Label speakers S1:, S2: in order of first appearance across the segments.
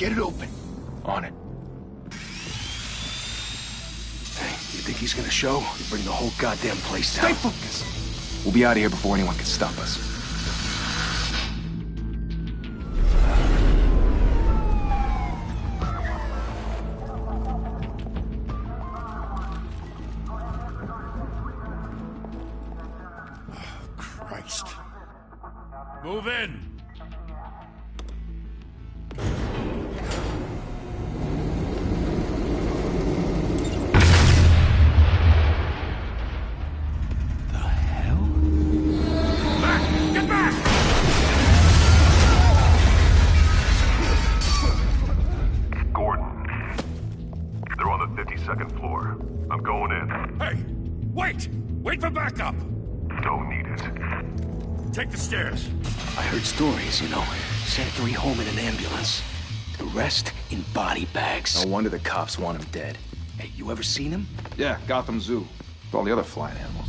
S1: Get it open. On it. Hey, you think he's gonna show? You bring the whole goddamn place down.
S2: Stay focused. We'll be out of here before anyone can stop us.
S3: Christ. Move in!
S1: The hell?
S3: Back! Get back!
S4: Gordon. They're on the 52nd floor. I'm going in.
S3: Hey! Wait! Wait for backup!
S4: Don't need it.
S3: Take the stairs.
S1: I heard stories, you know. Sent 3 home in an ambulance. The rest in body bags.
S2: No wonder the cops want him dead.
S1: Hey, you ever seen him?
S2: Yeah, Gotham Zoo. With all the other flying animals.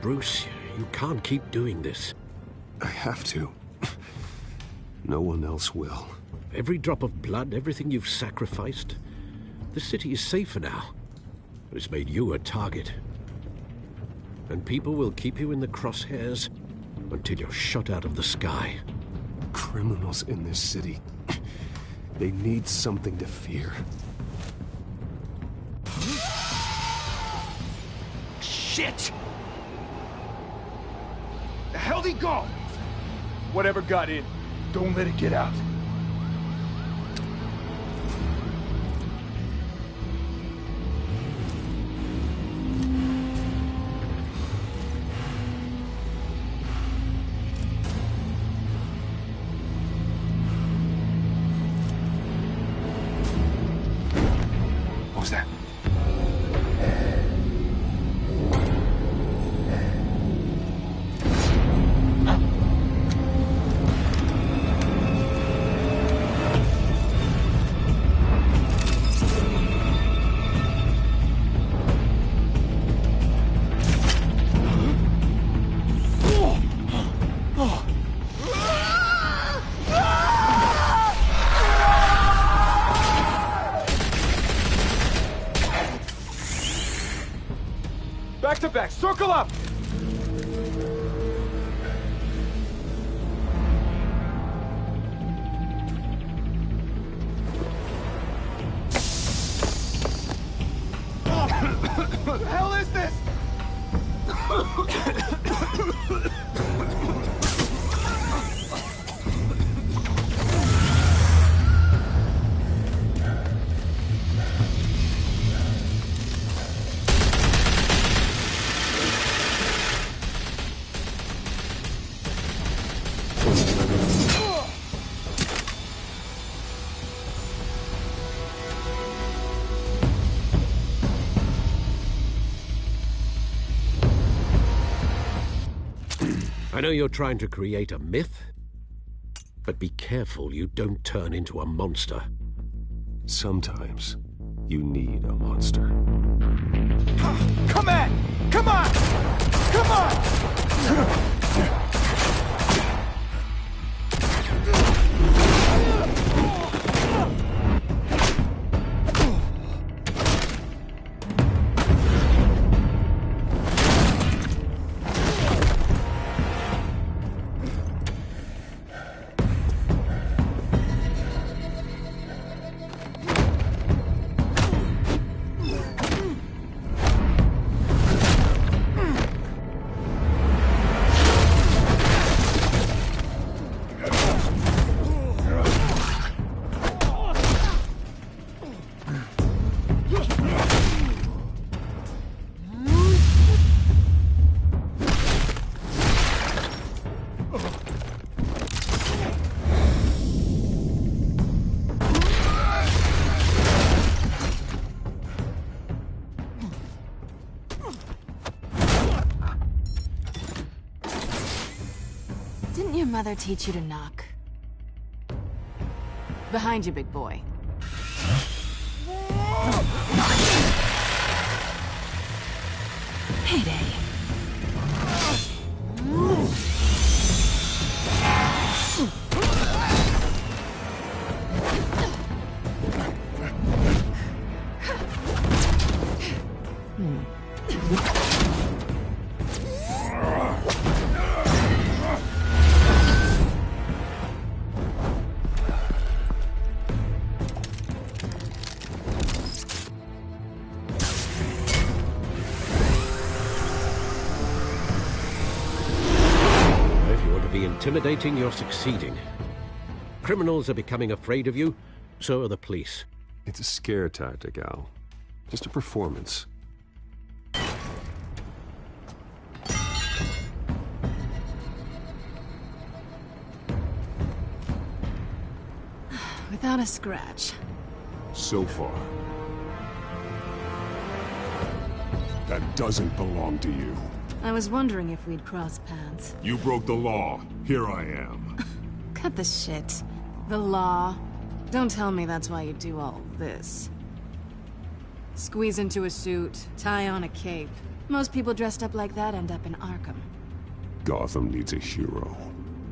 S5: Bruce, you can't keep doing this.
S6: I have to. No one else will.
S5: Every drop of blood, everything you've sacrificed. The city is safer now. But it's made you a target. And people will keep you in the crosshairs until you're shot out of the sky.
S6: Criminals in this city. They need something to fear.
S1: Shit!
S2: The hell'd he go? Whatever got in, don't let it get out. What was that? Back to back, circle up! What the hell is this?
S5: I know you're trying to create a myth, but be careful you don't turn into a monster.
S6: Sometimes you need a monster.
S2: Come on! Come on! Come on!
S7: Didn't your mother teach you to knock? Behind you, big boy. Heyday.
S5: Intimidating, you're succeeding. Criminals are becoming afraid of you, so are the police.
S6: It's a scare tactic, Al. Just a performance.
S7: Without a scratch.
S6: So far. That doesn't belong to you.
S7: I was wondering if we'd cross paths.
S3: You broke the law. Here I am.
S7: Cut the shit. The law. Don't tell me that's why you do all this. Squeeze into a suit, tie on a cape. Most people dressed up like that end up in Arkham.
S6: Gotham needs a hero.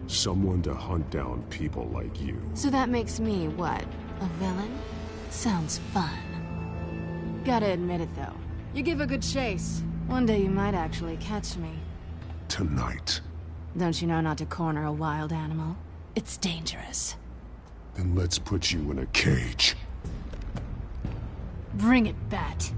S6: Someone to hunt down people like you.
S7: So that makes me, what, a villain? Sounds fun. Gotta admit it, though. You give a good chase. One day you might actually catch me.
S6: Tonight.
S7: Don't you know not to corner a wild animal? It's dangerous.
S6: Then let's put you in a cage.
S7: Bring it, Bat.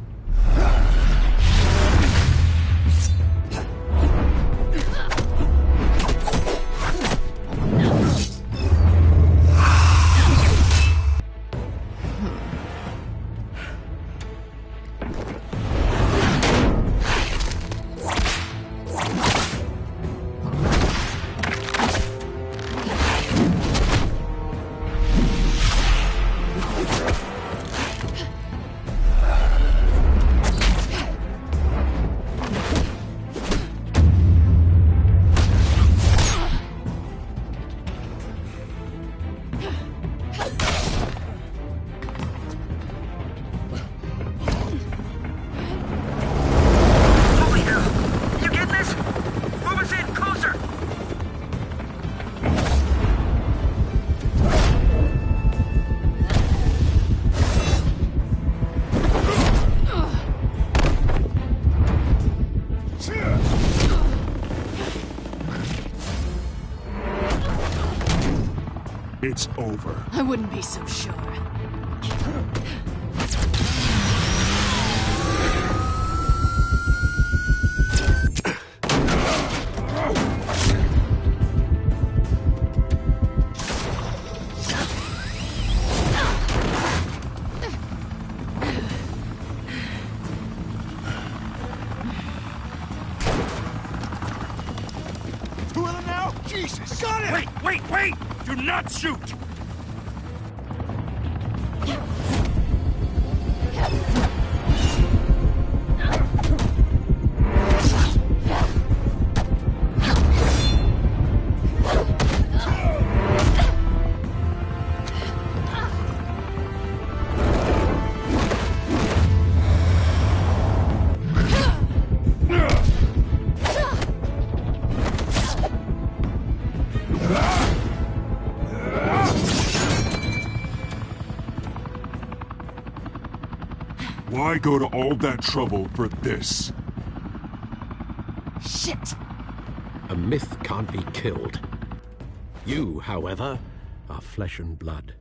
S6: It's over.
S7: I wouldn't be so sure.
S2: Two of them now? Jesus! Got it!
S3: Wait! Do not shoot!
S6: Why go to all that trouble for this?
S7: Shit!
S5: A myth can't be killed. You, however, are flesh and blood.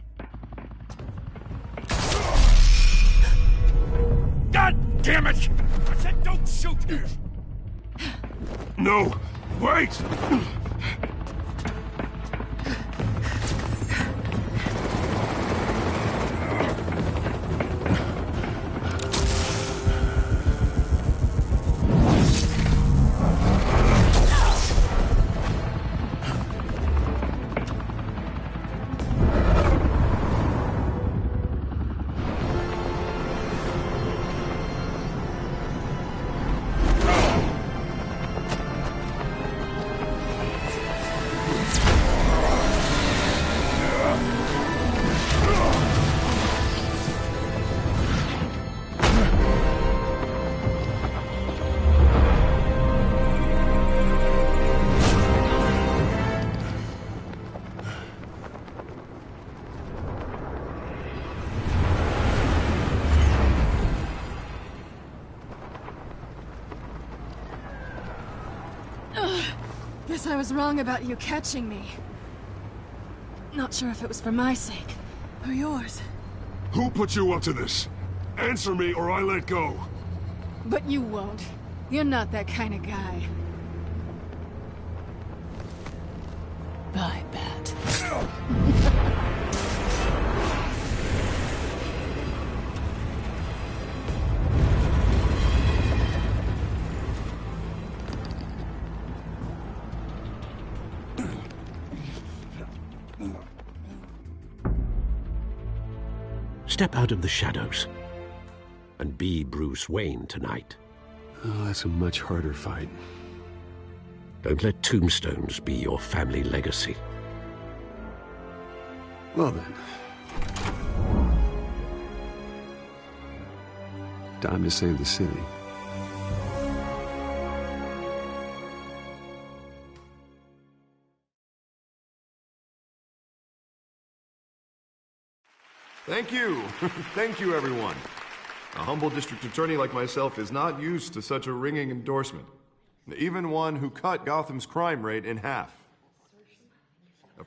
S3: God damn it! I said don't shoot!
S6: No! Wait!
S7: Guess I was wrong about you catching me. Not sure if it was for my sake, or yours.
S3: Who put you up to this? Answer me or I let go.
S7: But you won't. You're not that kind of guy. Bye, Bat.
S5: Step out of the shadows and be Bruce Wayne tonight.
S6: Oh, that's a much harder fight.
S5: Don't let tombstones be your family legacy.
S6: Well then. Time to save the city.
S8: Thank you. Thank you, everyone. A humble district attorney like myself is not used to such a ringing endorsement. Even one who cut Gotham's crime rate in half.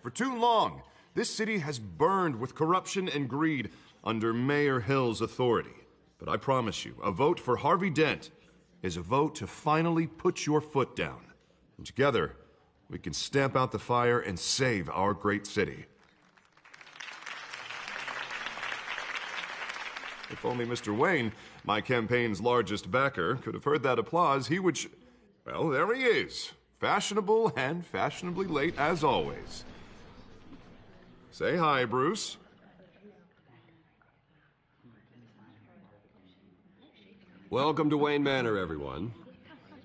S8: For too long, this city has burned with corruption and greed under Mayor Hill's authority. But I promise you, a vote for Harvey Dent is a vote to finally put your foot down. And together, we can stamp out the fire and save our great city. If only Mr. Wayne, my campaign's largest backer, could have heard that applause, he would well, there he is. Fashionable and fashionably late as always. Say hi, Bruce.
S6: Welcome to Wayne Manor, everyone.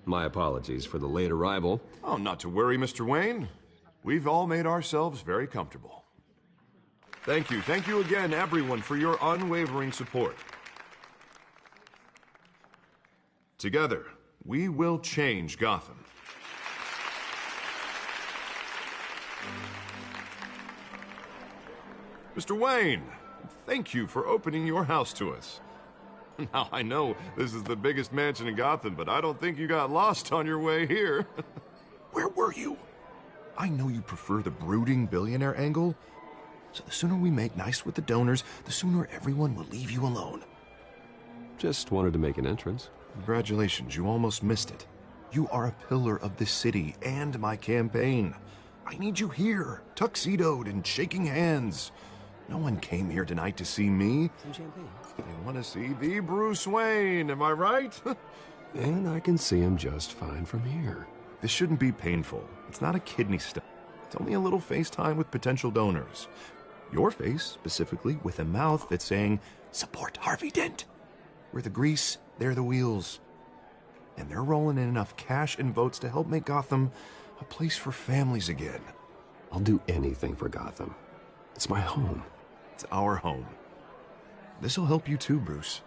S6: My apologies for the late arrival.
S8: Oh, not to worry, Mr. Wayne. We've all made ourselves very comfortable. Thank you again, everyone, for your unwavering support. Together, we will change Gotham. Mr. Wayne, thank you for opening your house to us. Now, I know this is the biggest mansion in Gotham, but I don't think you got lost on your way here. Where were you? I know you prefer the brooding billionaire angle, so the sooner we make nice with the donors, the sooner everyone will leave you alone.
S6: Just wanted to make an entrance.
S8: Congratulations, you almost missed it. You are a pillar of this city and my campaign. I need you here, tuxedoed and shaking hands. No one came here tonight to see me.
S6: Some champagne.
S8: They want to see the Bruce Wayne, am I right?
S6: And I can see him just fine from here.
S8: This shouldn't be painful. It's not a kidney stone. It's only a little FaceTime with potential donors. Your face, specifically, with a mouth that's saying, support Harvey Dent. We're the grease, they're the wheels. And they're rolling in enough cash and votes to help make Gotham a place for families again.
S6: I'll do anything for Gotham. It's my home.
S8: It's our home. This'll help you too, Bruce.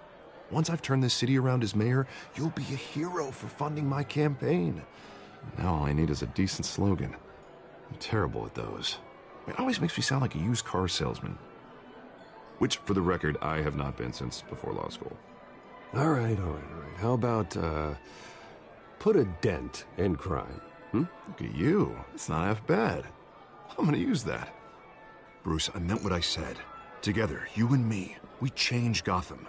S8: Once I've turned this city around as mayor, you'll be a hero for funding my campaign. Now all I need is a decent slogan. I'm terrible at those. It always makes me sound like a used car salesman. Which, for the record, I have not been since before law school.
S6: All right. How about, put a dent in crime?
S8: Look at you. It's not half bad. I'm gonna use that. Bruce, I meant what I said. Together, you and me, we change Gotham.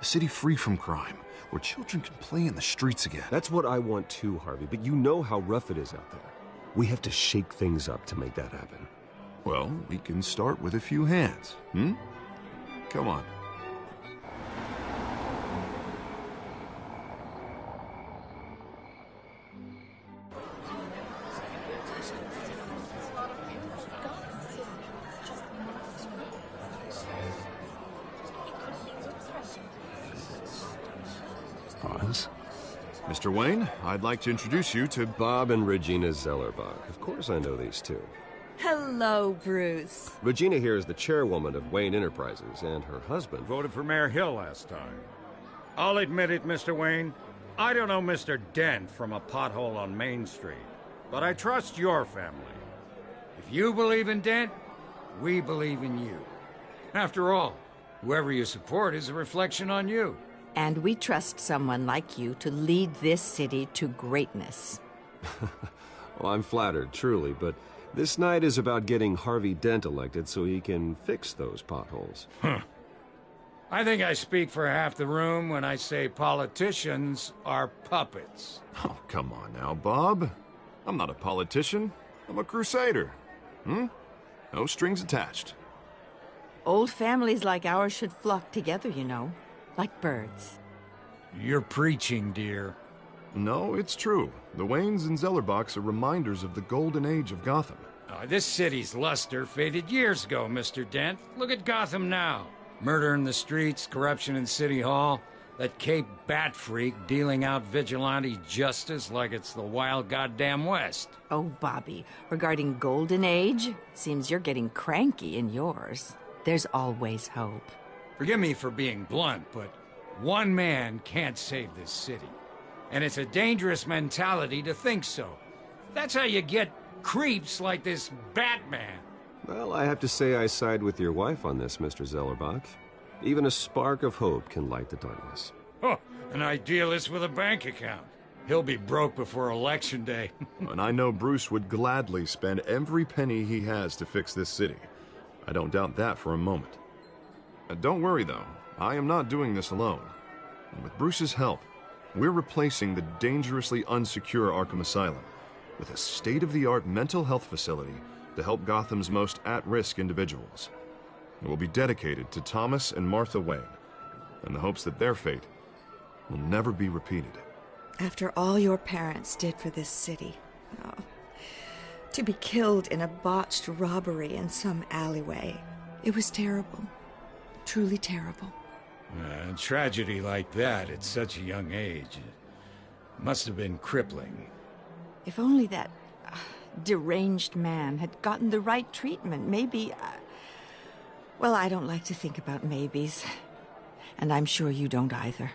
S8: A city free from crime, where children can play in the streets again.
S6: That's what I want too, Harvey, but you know how rough it is out there. We have to shake things up to make that happen.
S8: Well, we can start with a few hands, Come on.
S6: Pause.
S8: Mr. Wayne, I'd like to introduce you to
S6: Bob and Regina Zellerbach. Of course I know these two.
S9: Hello, Bruce.
S6: Regina here is the chairwoman of Wayne Enterprises, and her husband
S10: voted for Mayor Hill last time. I'll admit it, Mr. Wayne. I don't know Mr. Dent from a pothole on Main Street, but I trust your family. If you believe in Dent, we believe in you. After all, whoever you support is a reflection on you.
S9: And we trust someone like you to lead this city to greatness.
S6: Well, I'm flattered, truly, but this night is about getting Harvey Dent elected so he can fix those potholes.
S10: Huh. I think I speak for half the room when I say politicians are puppets.
S8: Oh, come on now, Bob. I'm not a politician. I'm a crusader. No strings attached.
S9: Old families like ours should flock together, you know. Like birds.
S10: You're preaching, dear.
S8: No, it's true. The Waynes and Zellerbachs are reminders of the golden age of Gotham.
S10: This city's luster faded years ago, Mr. Dent. Look at Gotham now. Murder in the streets, corruption in City Hall, that Cape Bat freak dealing out vigilante justice like it's the wild goddamn West.
S9: Oh, Bobby, regarding Golden Age, seems you're getting cranky in yours. There's always hope.
S10: Forgive me for being blunt, but one man can't save this city. And it's a dangerous mentality to think so. That's how you get creeps like this Batman.
S6: Well, I have to say I side with your wife on this, Mr. Zellerbach. Even a spark of hope can light the darkness.
S10: Oh, an idealist with a bank account. He'll be broke before Election Day.
S8: And I know Bruce would gladly spend every penny he has to fix this city. I don't doubt that for a moment. Don't worry, though. I am not doing this alone. And with Bruce's help, we're replacing the dangerously unsecure Arkham Asylum with a state-of-the-art mental health facility to help Gotham's most at-risk individuals. It will be dedicated to Thomas and Martha Wayne, in the hopes that their fate will never be repeated.
S11: After all your parents did for this city, to be killed in a botched robbery in some alleyway, it was terrible. Truly terrible.
S10: A tragedy like that at such a young age must have been crippling.
S9: If only that deranged man had gotten the right treatment, maybe... well, I don't like to think about maybes. And I'm sure you don't either.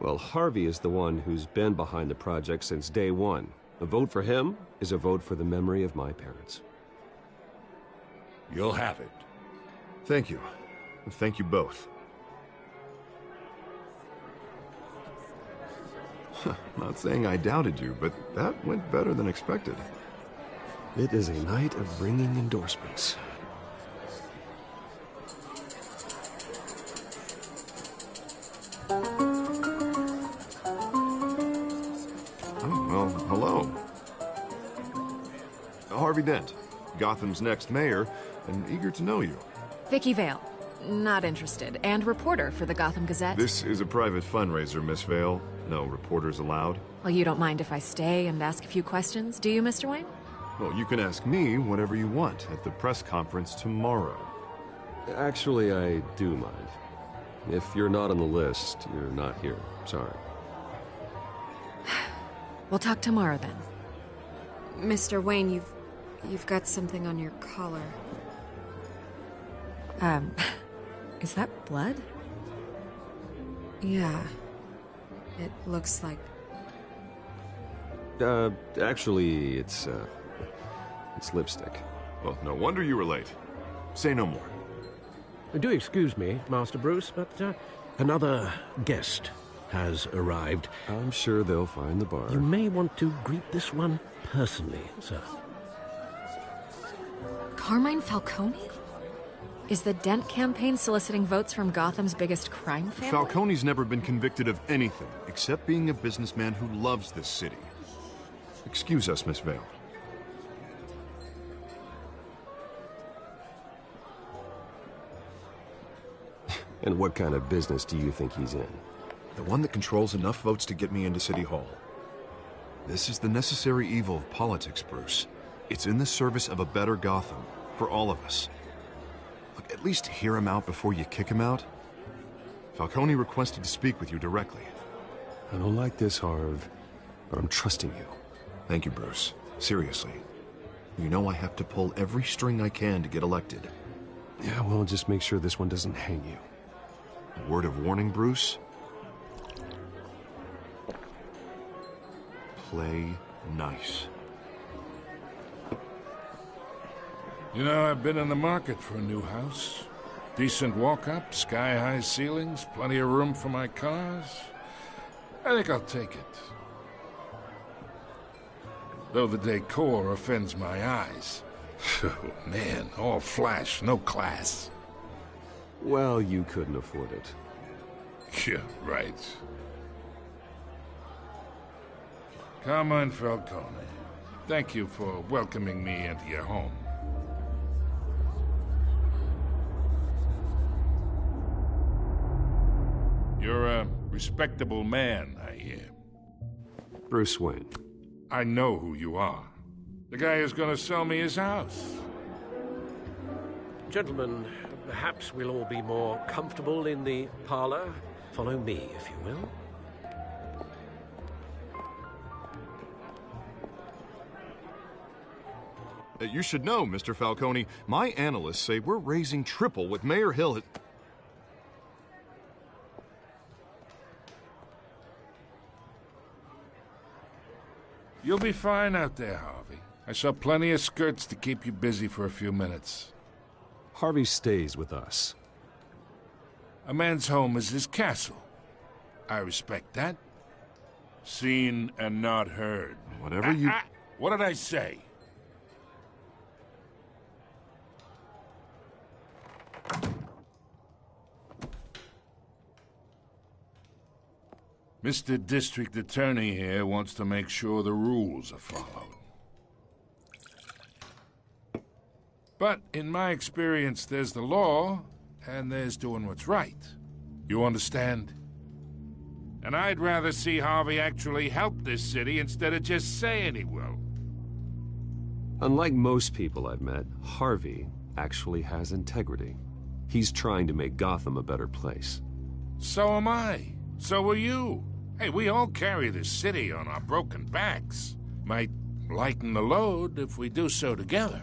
S6: Well, Harvey is the one who's been behind the project since day one. A vote for him is a vote for the memory of my parents.
S10: You'll have it.
S8: Thank you. Thank you both. Not saying I doubted you, but that went better than expected.
S6: It is a night of ringing endorsements.
S8: Oh, well, hello. Harvey Dent, Gotham's next mayor, and eager to know you.
S12: Vicky Vale. Not interested. And reporter for the Gotham Gazette.
S8: This is a private fundraiser, Miss Vale. No reporters allowed.
S12: Well, you don't mind if I stay and ask a few questions, do you, Mr. Wayne?
S8: Well, you can ask me whatever you want at the press conference tomorrow.
S6: Actually, I do mind. If you're not on the list, you're not here. Sorry.
S12: We'll talk tomorrow, then. Mr. Wayne, you've got something on your collar. Is that blood? Yeah. It looks like...
S6: Actually, it's lipstick.
S8: Well, no wonder you were late. Say no more.
S5: Do excuse me, Master Bruce, but another guest has arrived.
S6: I'm sure they'll find the bar.
S5: You may want to greet this one personally, sir.
S12: Carmine Falcone? Is the Dent campaign soliciting votes from Gotham's biggest crime family?
S8: Falcone's never been convicted of anything except being a businessman who loves this city. Excuse us, Miss Vale.
S6: And what kind of business do you think he's in?
S8: The one that controls enough votes to get me into City Hall. This is the necessary evil of politics, Bruce. It's in the service of a better Gotham, for all of us. Look, at least hear him out before you kick him out. Falcone requested to speak with you directly.
S6: I don't like this, Harv, but I'm trusting you.
S8: Thank you, Bruce. Seriously. You know I have to pull every string I can to get elected.
S6: Yeah, well, just make sure this one doesn't hang you.
S8: A word of warning, Bruce? Play nice.
S13: You know, I've been in the market for a new house. Decent walk-up, sky-high ceilings, plenty of room for my cars. I think I'll take it. though the decor offends my eyes. Oh, man, all flash, no class.
S6: Well, you couldn't afford it.
S13: Yeah, right. Carmine Falcone, thank you for welcoming me into your home. You're a respectable man, I hear.
S6: Bruce Wayne.
S13: I know who you are. The guy who's gonna sell me his house.
S5: Gentlemen, perhaps we'll all be more comfortable in the parlor. Follow me, if you will.
S8: You should know, Mr. Falcone, my analysts say we're raising triple what Mayor Hill has...
S13: You'll be fine out there, Harvey. I saw plenty of skirts to keep you busy for a few minutes.
S6: Harvey stays with us.
S13: A man's home is his castle. I respect that. Seen and not heard.
S8: Whatever you...
S13: What did I say? Mr. District Attorney here wants to make sure the rules are followed. But in my experience, there's the law, and there's doing what's right. You understand? And I'd rather see Harvey actually help this city instead of just saying he will.
S6: Unlike most people I've met, Harvey actually has integrity. He's trying to make Gotham a better place.
S13: So am I. So are you. Hey, we all carry this city on our broken backs. Might lighten the load if we do so together.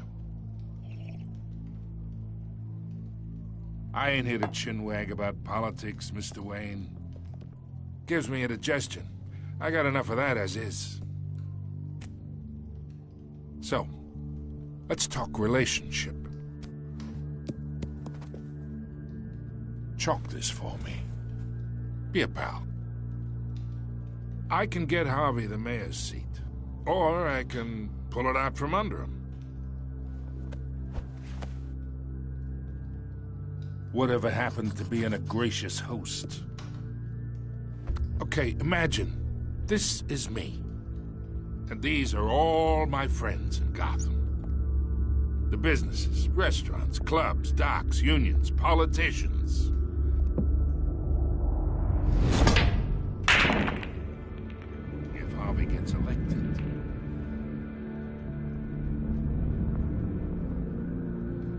S13: I ain't here to chinwag about politics, Mr. Wayne. Gives me indigestion. I got enough of that as is. So, let's talk relationship. Chalk this for me. Be a pal. I can get Harvey the mayor's seat, or I can pull it out from under him. Whatever happened to being a gracious host? Okay, imagine, this is me. And these are all my friends in Gotham. The businesses, restaurants, clubs, docks, unions, politicians. If Harvey gets elected.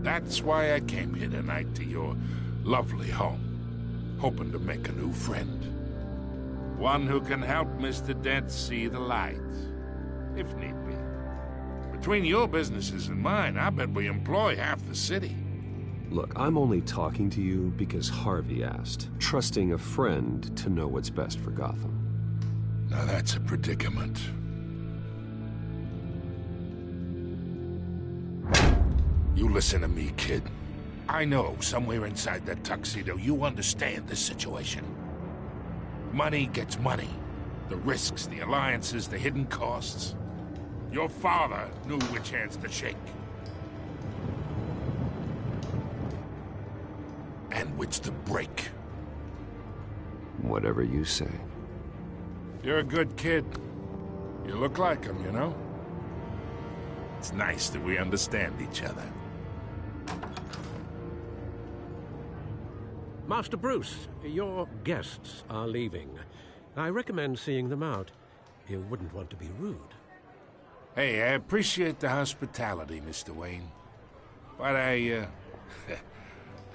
S13: That's why I came here tonight to your lovely home, hoping to make a new friend. One who can help Mr. Dent see the light, if need be. Between your businesses and mine, I bet we employ half the city.
S6: Look, I'm only talking to you because Harvey asked, trusting a friend to know what's best for Gotham.
S13: Now that's a predicament. You listen to me, kid. I know somewhere inside that tuxedo you understand this situation. Money gets money. The risks, the alliances, the hidden costs. Your father knew which hands to shake. And which to break.
S6: Whatever you say.
S13: You're a good kid. You look like him, you know? It's nice that we understand each other.
S5: Master Bruce, your guests are leaving. I recommend seeing them out. You wouldn't want to be rude.
S13: Hey, I appreciate the hospitality, Mr. Wayne. But I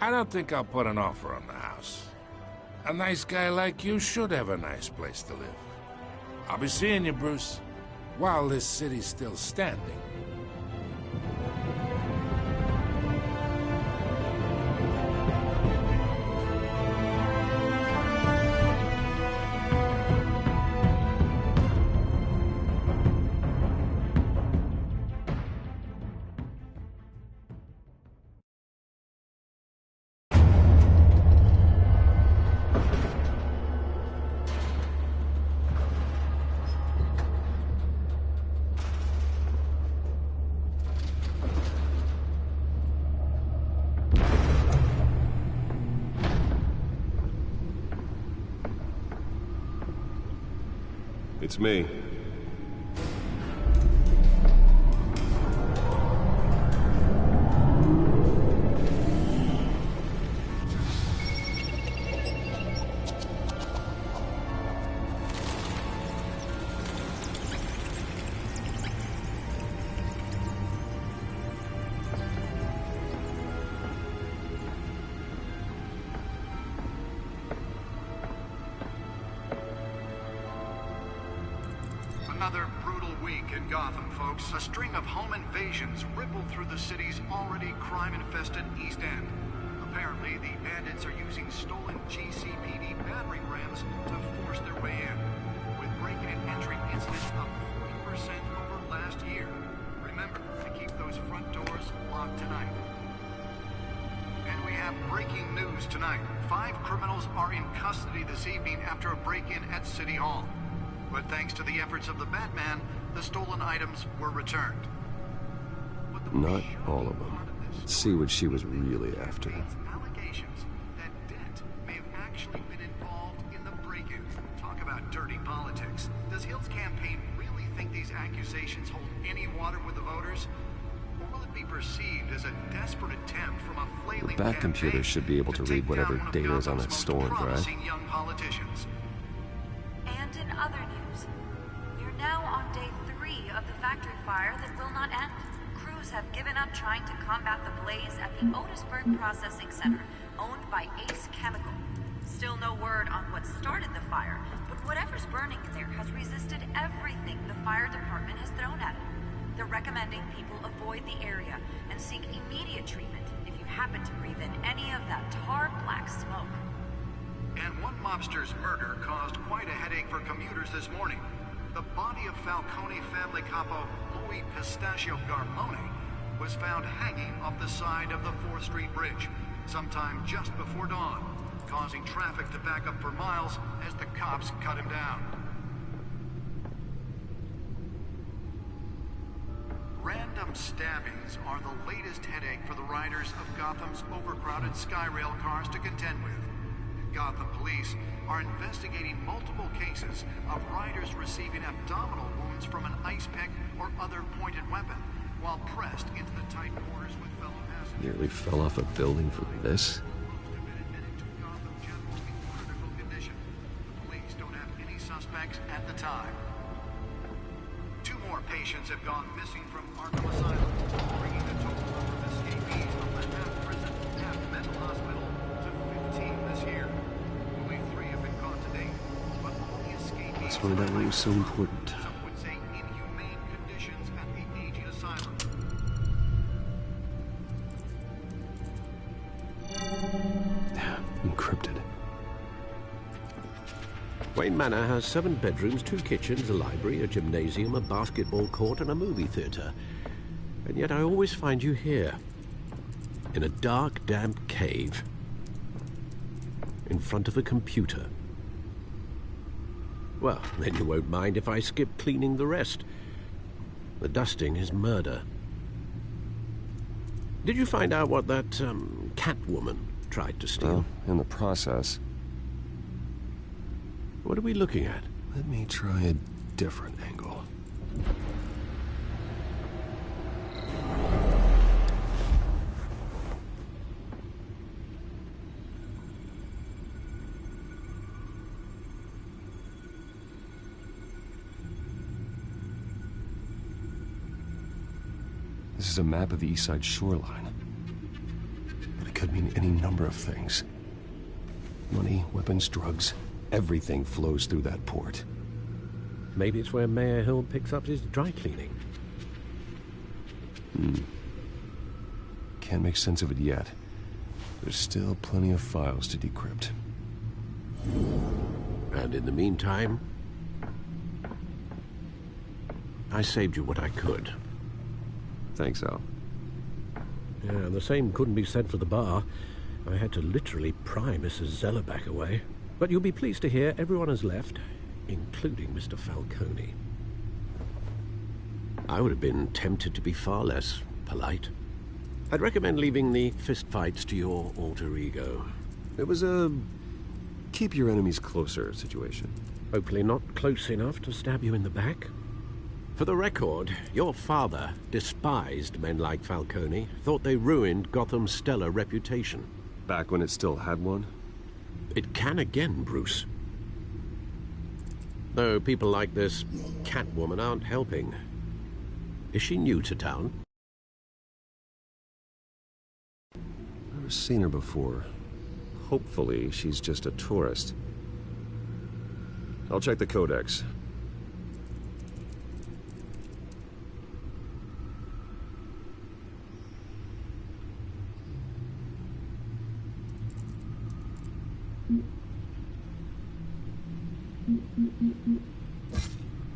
S13: don't think I'll put an offer on the house. A nice guy like you should have a nice place to live. I'll be seeing you, Bruce, while this city's still standing.
S6: It's me.
S14: Another brutal week in Gotham, folks. A string of home invasions rippled through the city's already crime-infested East End. Apparently, the bandits are using stolen GCPD battering rams to force their way in, with break-in and entry incidents up 40% over last year. Remember to keep those front doors locked tonight. And we have breaking news tonight. 5 criminals are in custody this evening after a break-in at City Hall. But thanks to the efforts of the Batman, the stolen items were returned.
S6: Not all of them. Let's see what she was really after.
S14: Allegations that Dent may have actually been involved in the break-in. Talk about dirty politics. Does Hill's campaign really think these accusations hold any water with the voters? Or will it be perceived as a desperate attempt from a flailing
S6: Bat computer should be able to read whatever data is on that stolen drive.
S14: young politicians?
S15: And in other news, we're now on day 3 of the factory fire that will not end. Crews have given up trying to combat the blaze at the Otisburg Processing Center, owned by Ace Chemical. Still no word on what started the fire, but whatever's burning in there has resisted everything the fire department has thrown at it. They're recommending people avoid the area and seek immediate treatment if you happen to breathe in any of that tar black smoke.
S14: And one mobster's murder caused quite a headache for commuters this morning. The body of Falcone family capo Louis Pistachio Garmone was found hanging off the side of the 4th Street Bridge sometime just before dawn, causing traffic to back up for miles as the cops cut him down. Random stabbings are the latest headache for the riders of Gotham's overcrowded Skyrail cars to contend with. Gotham police are investigating multiple cases of riders receiving abdominal wounds from an ice pick or other pointed weapon while pressed into the tight quarters with fellow passengers.
S6: Nearly fell off a building for this.
S14: The police don't have any suspects at the time. 2 more patients have gone missing from Arkham Asylum, bringing the total number of escapees from the half-prison, half-mental hospital to 15 this year. Only 3 have been caught to date, but all the escapees...
S6: Let's find out what was so important.
S14: Some would say inhumane conditions at the aging asylum.
S6: Encrypted.
S5: Wayne Manor has 7 bedrooms, 2 kitchens, a library, a gymnasium, a basketball court, and a movie theater. And yet I always find you here, in a dark, damp cave, in front of a computer. Well, then you won't mind if I skip cleaning the rest. The dusting is murder. Did you find out what that, Catwoman tried to steal?
S6: Well, in the process.
S5: What are we looking at?
S6: Let me try a different angle. This is a map of the East Side shoreline. But it could mean any number of things. Money, weapons, drugs. Everything flows through that port.
S5: Maybe it's where Mayor Hill picks up his dry cleaning.
S6: Can't make sense of it yet. There's still plenty of files to decrypt.
S5: And in the meantime, I saved you what I could.
S6: Thanks, Al.
S5: Yeah, the same couldn't be said for the bar. I had to literally pry Mrs. Zeller back away. But you'll be pleased to hear everyone has left, including Mr. Falcone. I would have been tempted to be far less polite. I'd recommend leaving the fistfights to your alter ego.
S6: It was a keep your enemies closer situation.
S5: Hopefully not close enough to stab you in the back. For the record, your father despised men like Falcone, thought they ruined Gotham's stellar reputation.
S6: Back when it still had one?
S5: It can again, Bruce. Though people like this Catwoman aren't helping. Is she new to town?
S6: Never seen her before. Hopefully, she's just a tourist. I'll check the codex.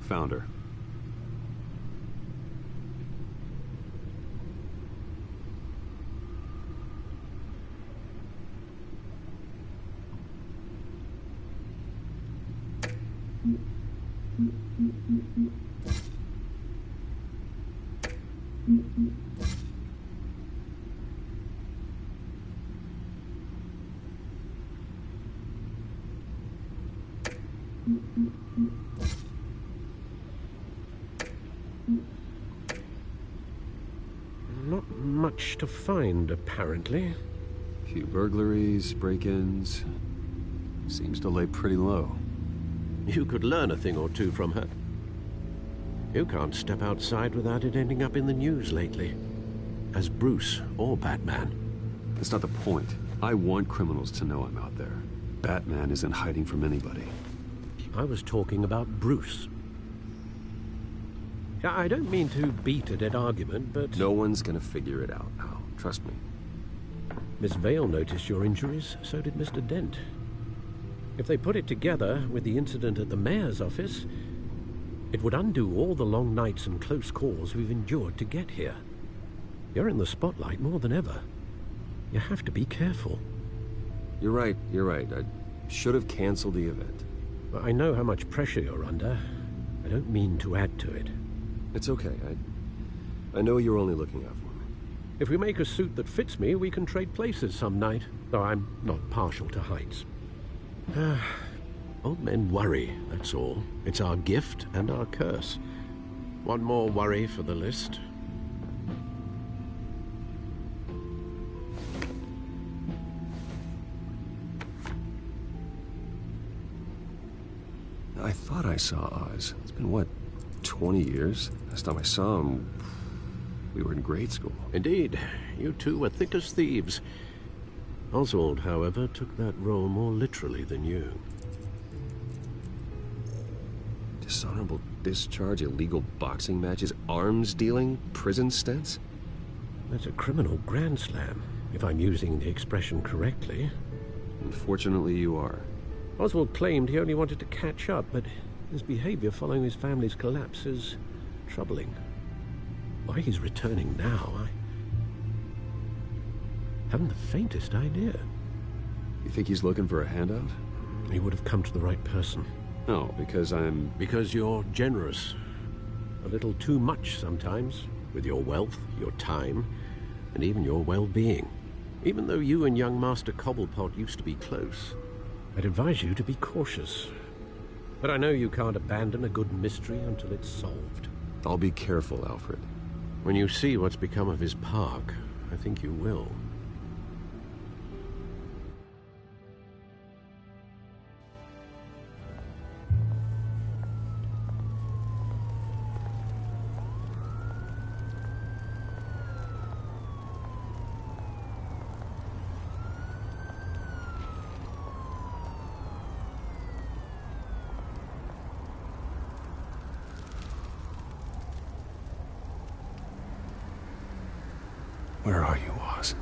S6: Found her.
S5: Not much to find, apparently.
S6: Few burglaries, break-ins. Seems to lay pretty low.
S5: You could learn a thing or two from her. You can't step outside without it ending up in the news lately. As Bruce or Batman.
S6: That's not the point. I want criminals to know I'm out there. Batman isn't hiding from anybody.
S5: I was talking about Bruce. I don't mean to beat a dead argument, but...
S6: No one's gonna figure it out, Al. Trust me.
S5: Miss Vale noticed your injuries, so did Mr. Dent. If they put it together with the incident at the mayor's office, it would undo all the long nights and close calls we've endured to get here. You're in the spotlight more than ever. You have to be careful.
S6: You're right. I should have canceled the event.
S5: I know how much pressure you're under. I don't mean to add to it.
S6: It's okay. I know you're only looking out for me.
S5: If we make a suit that fits me, we can trade places some night. Though I'm not partial to heights. Old men worry, that's all. It's our gift and our curse. One more worry for the list.
S6: I thought I saw Oz. It's been, what, 20 years? Last time I saw him, we were in grade school.
S5: Indeed. You two were thick as thieves. Oswald, however, took that role more literally than you.
S6: Dishonorable discharge, illegal boxing matches, arms dealing, prison stints?
S5: That's a criminal grand slam, if I'm using the expression correctly.
S6: Unfortunately, you are.
S5: Oswald claimed he only wanted to catch up, but his behavior following his family's collapse is troubling. Why he's returning now, I haven't the faintest idea.
S6: You think he's looking for a handout?
S5: He would have come to the right person.
S6: No, because I'm...
S5: Because you're generous. A little too much sometimes, with your wealth, your time, and even your well-being. Even though you and young Master Cobblepot used to be close, I'd advise you to be cautious. But I know you can't abandon a good mystery until it's solved.
S6: I'll be careful, Alfred.
S5: When you see what's become of his park, I think you will.
S6: Where are you, Oz?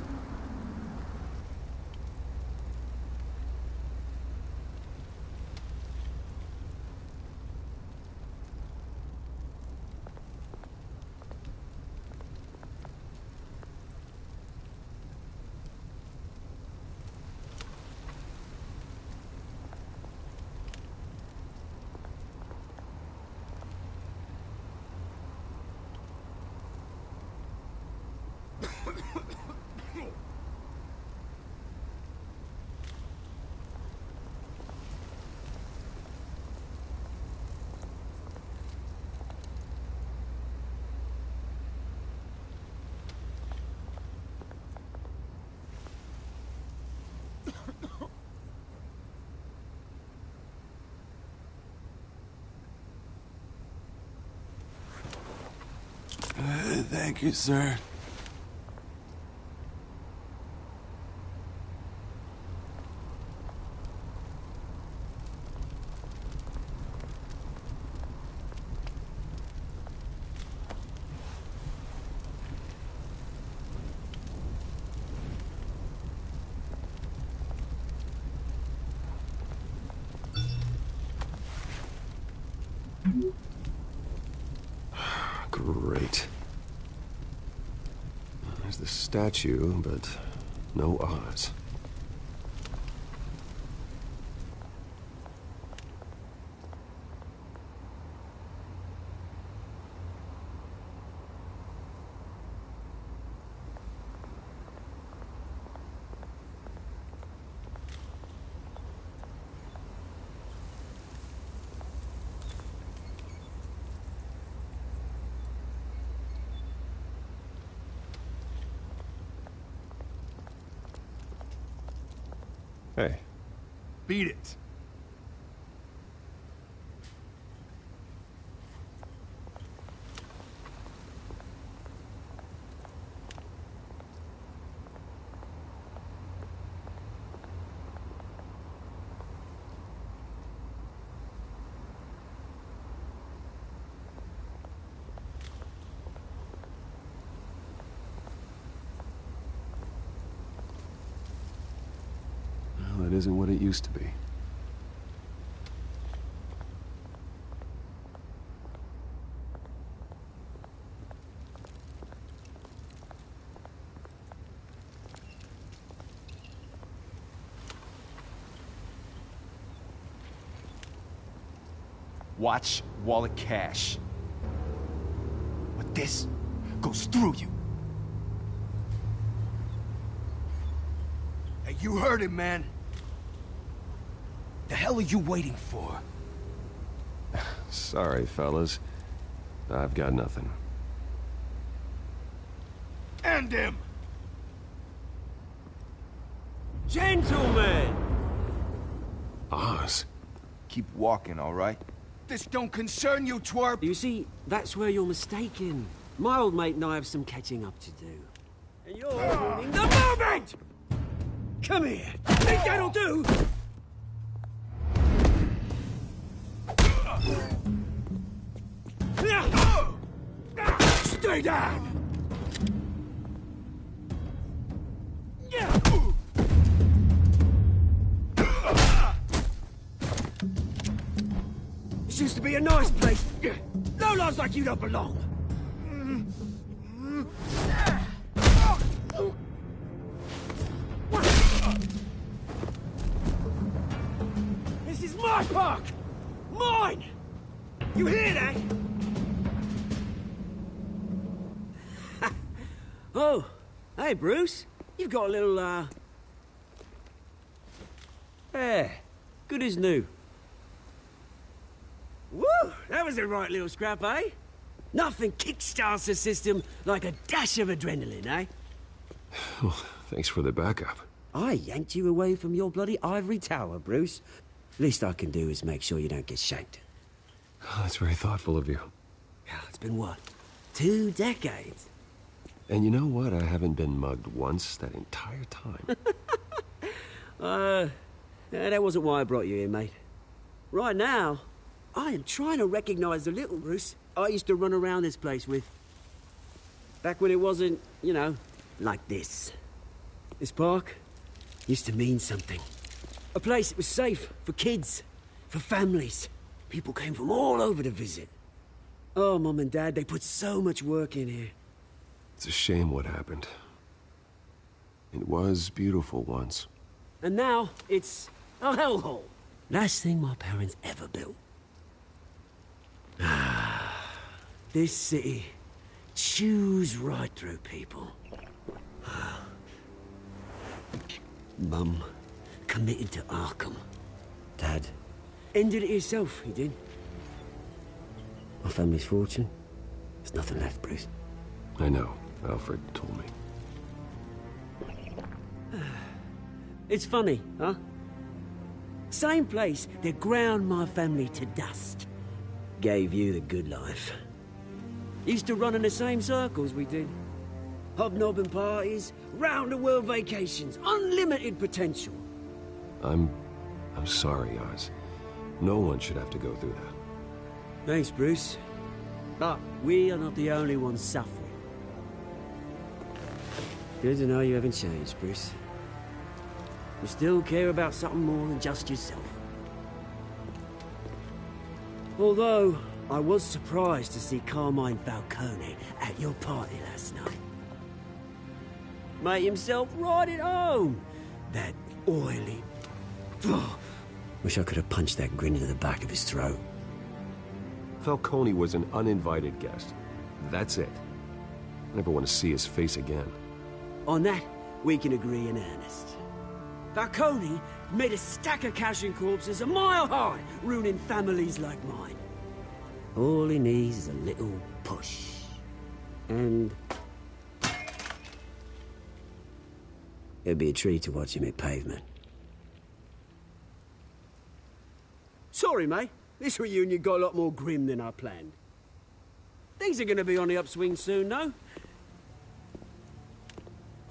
S16: Thank you, sir.
S6: Great. There's the statue, but no Oz. Hey.
S2: Beat it.
S6: Well, it isn't what it used to be.
S1: Watch wallet cash. But this goes through you. Hey, you heard it, man. The hell are you waiting for?
S6: Sorry, fellas. I've got nothing.
S1: End him!
S17: Gentlemen!
S6: Oz.
S1: Keep walking, all right? This don't concern you, twerp!
S17: You see, that's where you're mistaken. My old mate and I have some catching up to do. And you're ruining the moment! Come here! Think that'll do?
S1: Stay down!
S17: This used to be a nice place. No lives like you don't belong. This is my park! Mine! You hear that? Oh, hey, Bruce. You've got a little, Yeah, good as new. Woo! That was a right little scrap, eh? Nothing kickstarts the system like a dash of adrenaline, eh?
S6: Well, thanks for the backup.
S17: I yanked you away from your bloody ivory tower, Bruce. Least I can do is make sure you don't get shanked.
S6: Oh, that's very thoughtful of you.
S17: Yeah, it's been what? 2 decades?
S6: And you know what? I haven't been mugged once that entire time.
S17: That wasn't why I brought you here, mate. Right now, I am trying to recognize the little Bruce I used to run around this place with. Back when it wasn't, you know, like this. This park used to mean something. A place that was safe for kids, for families. People came from all over to visit. Oh, Mum and Dad, they put so much work in here.
S6: It's a shame what happened. It was beautiful once.
S17: And now, it's a hellhole. Last thing my parents ever built. This city chews right through people. Mum committed to Arkham. Dad ended it himself, he did. My family's fortune, there's nothing left, Bruce.
S6: I know. Alfred told me.
S17: It's funny, huh? Same place that ground my family to dust. Gave you the good life. Used to run in the same circles we did. Hobnobbing parties, round-the-world vacations, unlimited potential.
S6: I'm sorry, Oz. No one should have to go through that.
S17: Thanks, Bruce. But we are not the only ones suffering. Good to know you haven't changed, Bruce. You still care about something more than just yourself. Although, I was surprised to see Carmine Falcone at your party last night. Made himself right at home. That oily... Oh, wish I could have punched that grin into the back of his throat.
S6: Falcone was an uninvited guest. That's it. Never want to see his face again.
S17: On that, we can agree in earnest. Falcone made a stack of cashing corpses a mile high, ruining families like mine. All he needs is a little push. And... it'd be a treat to watch him hit pavement. Sorry, mate. This reunion got a lot more grim than I planned. Things are gonna be on the upswing soon, though.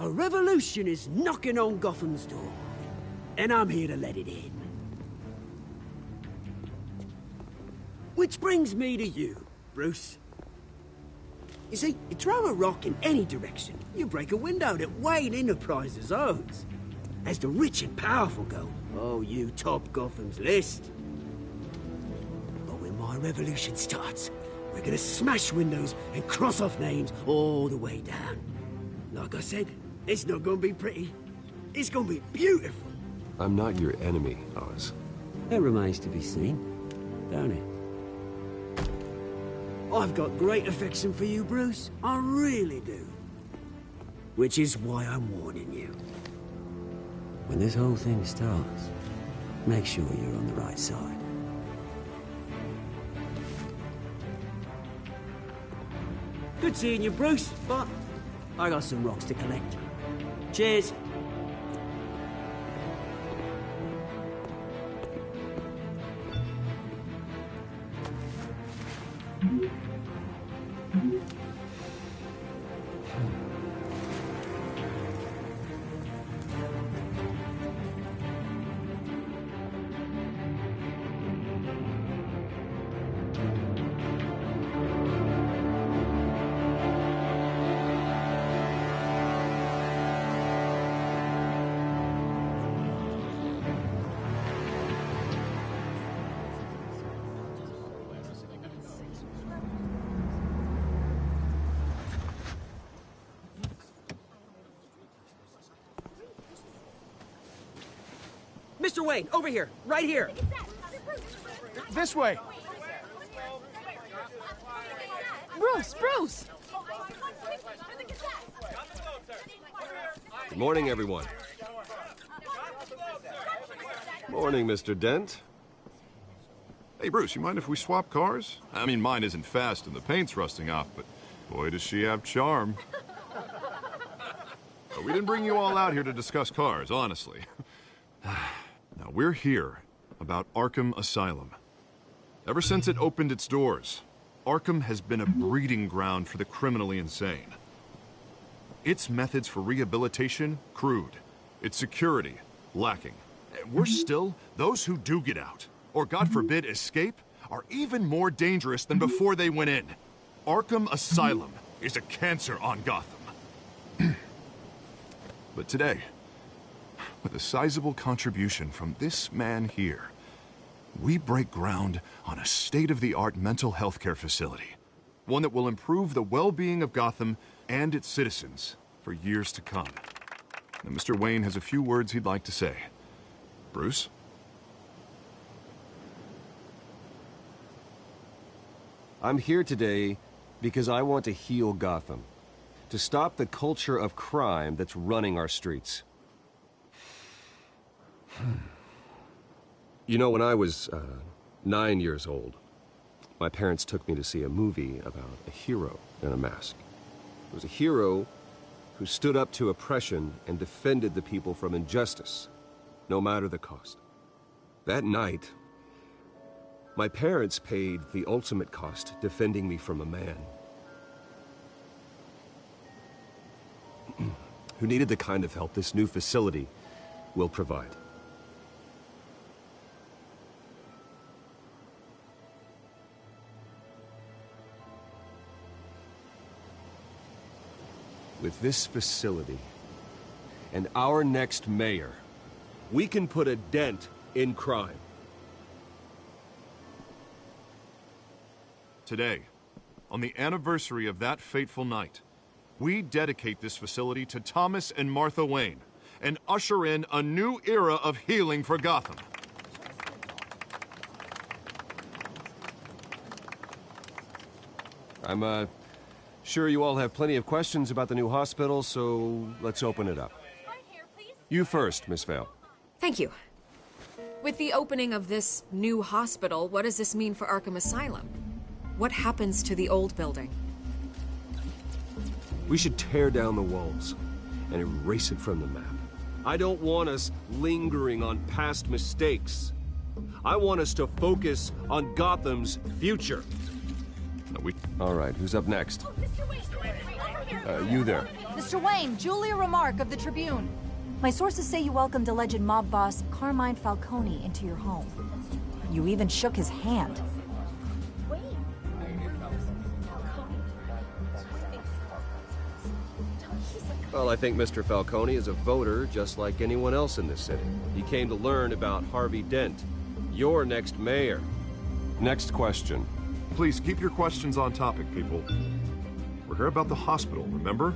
S17: A revolution is knocking on Gotham's door, and I'm here to let it in. Which brings me to you, Bruce. You see, you throw a rock in any direction, you break a window that Wayne Enterprises owns. As the rich and powerful go, oh, you top Gotham's list. But when my revolution starts, we're gonna smash windows and cross off names all the way down. Like I said, it's not gonna be pretty. It's gonna be beautiful.
S6: I'm not your enemy, Oz.
S17: That remains to be seen, don't it? I've got great affection for you, Bruce. I really do. Which is why I'm warning you. When this whole thing starts, make sure you're on the right side. Good seeing you, Bruce, but I got some rocks to collect. Cheers. Mr. Wayne, over here, right here.
S2: This way.
S16: Bruce!
S6: Good morning, everyone. Morning, Mr. Dent.
S8: Hey, Bruce, you mind if we swap cars? I mean, mine isn't fast and the paint's rusting off, but boy, does she have charm. We didn't bring you all out here to discuss cars, honestly. Now, we're here about Arkham Asylum. Ever since it opened its doors, Arkham has been a breeding ground for the criminally insane. Its methods for rehabilitation, crude. Its security, lacking. Worse still, those who do get out, or God forbid escape, are even more dangerous than before they went in. Arkham Asylum is a cancer on Gotham. But today, with a sizable contribution from this man here, we break ground on a state-of-the-art mental health care facility. One that will improve the well-being of Gotham and its citizens for years to come. And Mr. Wayne has a few words he'd like to say. Bruce?
S6: I'm here today because I want to heal Gotham. To stop the culture of crime that's running our streets. You know, when I was 9 years old, my parents took me to see a movie about a hero in a mask. It was a hero who stood up to oppression and defended the people from injustice, no matter the cost. That night, my parents paid the ultimate cost defending me from a man who needed the kind of help this new facility will provide. With this facility and our next mayor, we can put a dent in crime.
S8: Today, on the anniversary of that fateful night, we dedicate this facility to Thomas and Martha Wayne and usher in a new era of healing for Gotham.
S6: I'm, sure you all have plenty of questions about the new hospital, so let's open it up. You first, Miss Vale.
S12: Thank you. With the opening of this new hospital, what does this mean for Arkham Asylum? What happens to the old building?
S6: We should tear down the walls and erase it from the map. I don't want us lingering on past mistakes. I want us to focus on Gotham's future. All right, who's up next? You there.
S18: Mr. Wayne, Julia Remark of the Tribune. My sources say you welcomed alleged mob boss Carmine Falcone into your home. You even shook his hand.
S6: Well, I think Mr. Falcone is a voter just like anyone else in this city. He came to learn about Harvey Dent, your next mayor. Next question.
S8: Please keep your questions on topic, people. We're here about the hospital, remember?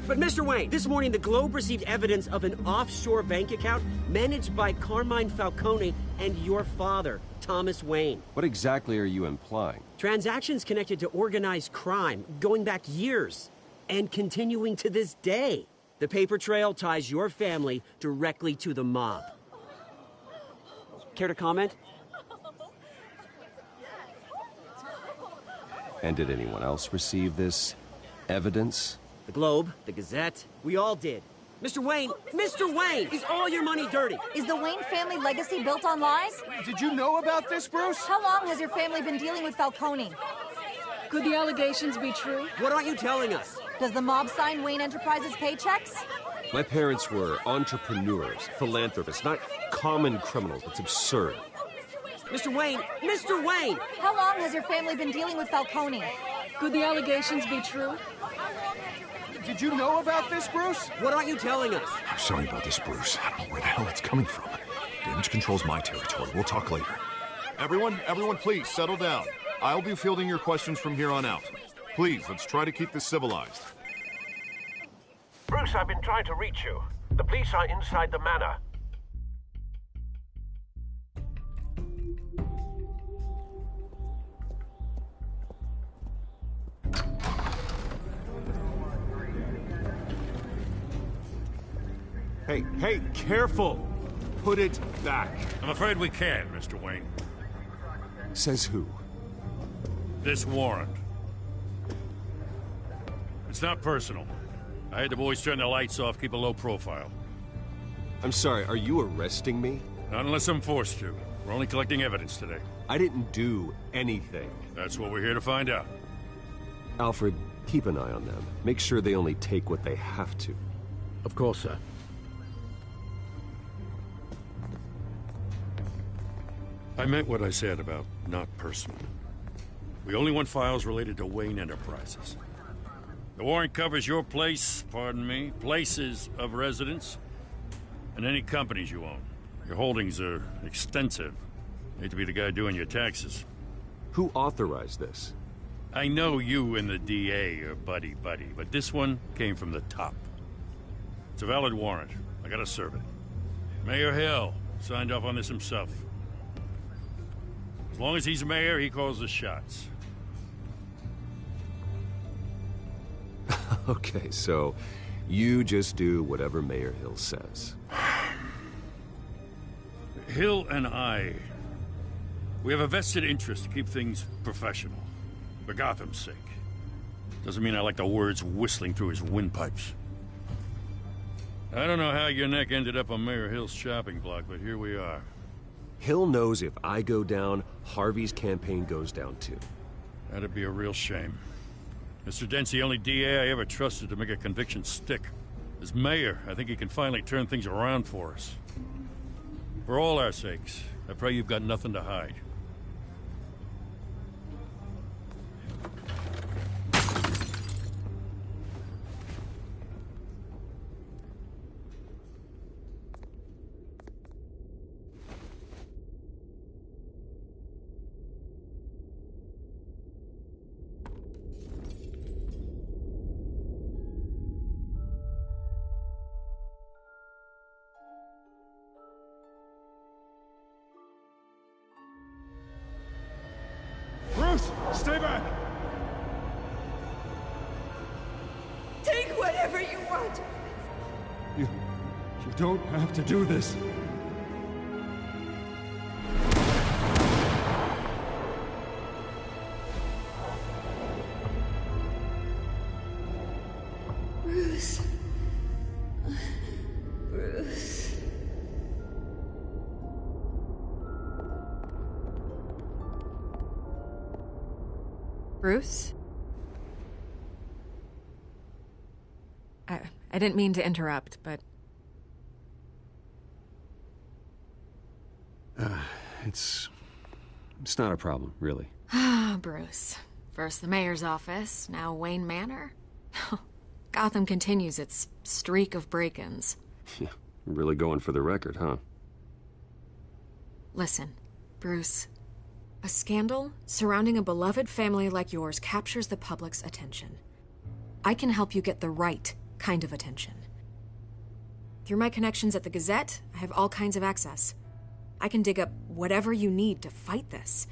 S17: But Mr. Wayne, this morning the Globe received evidence of an offshore bank account managed by Carmine Falcone and your father, Thomas Wayne.
S6: What exactly are you implying?
S17: Transactions connected to organized crime, going back years, and continuing to this day. The paper trail ties your family directly to the mob. Care to comment?
S6: And did anyone else receive this evidence?
S17: The Globe, the Gazette, we all did. Mr. Wayne, is all your money dirty?
S18: Is the Wayne family legacy built on lies?
S2: Did you know about this, Bruce?
S18: How long has your family been dealing with Falcone?
S16: Could the allegations be true?
S17: What aren't you telling us?
S18: Does the mob sign Wayne Enterprises paychecks?
S6: My parents were entrepreneurs, philanthropists, not common criminals. It's absurd.
S17: Mr. Wayne!
S18: How long has your family been dealing with Falcone?
S16: Could the allegations be true?
S2: Did you know about this, Bruce?
S17: What aren't you telling us?
S8: I'm sorry about this, Bruce. I don't know where the hell it's coming from. Damage control's my territory. We'll talk later. Everyone, please settle down. I'll be fielding your questions from here on out. Please, let's try to keep this civilized.
S5: Bruce, I've been trying to reach you. The police are inside the manor.
S6: Hey, careful! Put it back.
S10: I'm afraid we can't, Mr. Wayne.
S6: Says who?
S10: This warrant. It's not personal. I had the boys turn the lights off, keep a low profile.
S6: I'm sorry, are you arresting me?
S10: Not unless I'm forced to. We're only collecting evidence today.
S6: I didn't do anything.
S10: That's what we're here to find out.
S6: Alfred, keep an eye on them. Make sure they only take what they have to.
S5: Of course, sir.
S10: I meant what I said about not personal. We only want files related to Wayne Enterprises. The warrant covers your place, pardon me, places of residence, and any companies you own. Your holdings are extensive. Hate to be the guy doing your taxes.
S6: Who authorized this?
S10: I know you and the DA are buddy-buddy, but this one came from the top. It's a valid warrant. I gotta serve it. Mayor Hill signed off on this himself. As long as he's mayor, he calls the shots.
S6: Okay, so you just do whatever Mayor Hill says.
S10: Hill and I, we have a vested interest to keep things professional. For Gotham's sake. Doesn't mean I like the words whistling through his windpipes. I don't know how your neck ended up on Mayor Hill's chopping block, but here we are.
S6: Hill knows if I go down, Harvey's campaign goes down too.
S10: That'd be a real shame.
S19: Mr. Dent's the only DA I ever trusted to make a conviction stick. As mayor, I think he can finally turn things around for us. For all our sakes, I pray you've got nothing to hide.
S2: Bruce, stay back!
S11: Take whatever you want.
S2: You don't have to do this.
S11: Bruce. Bruce.
S12: Bruce? I didn't mean to interrupt, but...
S6: It's not a problem, really.
S12: Ah, Bruce. First the mayor's office, now Wayne Manor. Gotham continues its streak of break-ins.
S6: Yeah, really going for the record, huh?
S12: Listen, Bruce. A scandal surrounding a beloved family like yours captures the public's attention. I can help you get the right kind of attention. Through my connections at the Gazette, I have all kinds of access. I can dig up whatever you need to fight this.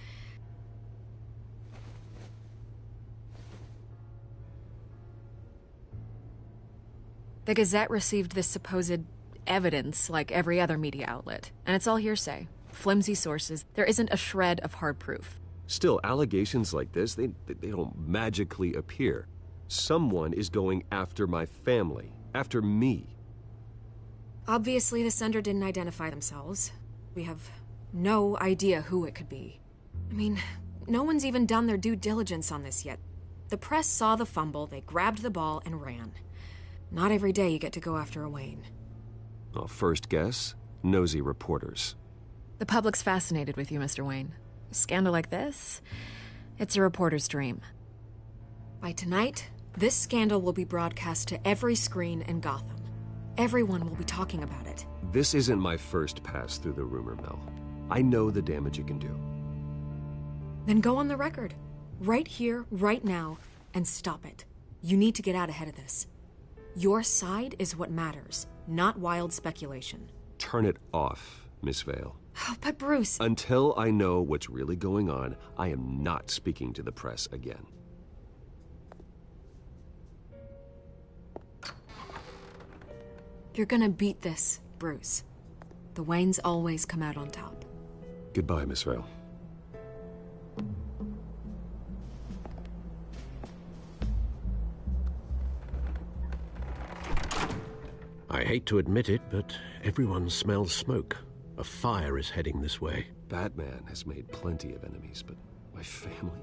S12: The Gazette received this supposed evidence like every other media outlet, and it's all hearsay. Flimsy sources. There isn't a shred of hard proof.
S6: Still, allegations like this, they don't magically appear. Someone is going after my family, after me.
S12: Obviously, the sender didn't identify themselves. We have no idea who it could be. I mean, no one's even done their due diligence on this yet. The press saw the fumble, they grabbed the ball and ran. Not every day you get to go after a Wayne.
S6: Well, first guess, nosy reporters.
S12: The public's fascinated with you, Mr. Wayne. A scandal like this, it's a reporter's dream. By tonight, this scandal will be broadcast to every screen in Gotham. Everyone will be talking about it.
S6: This isn't my first pass through the rumor mill. I know the damage it can do.
S12: Then go on the record. Right here, right now, and stop it. You need to get out ahead of this. Your side is what matters, not wild speculation.
S6: Turn it off, Miss Vale.
S12: Oh, but Bruce...
S6: Until I know what's really going on, I am not speaking to the press again.
S12: You're gonna beat this, Bruce. The Waynes always come out on top.
S6: Goodbye, Miss Vale.
S5: I hate to admit it, but everyone smells smoke. A fire is heading this way.
S6: Batman has made plenty of enemies, but my family?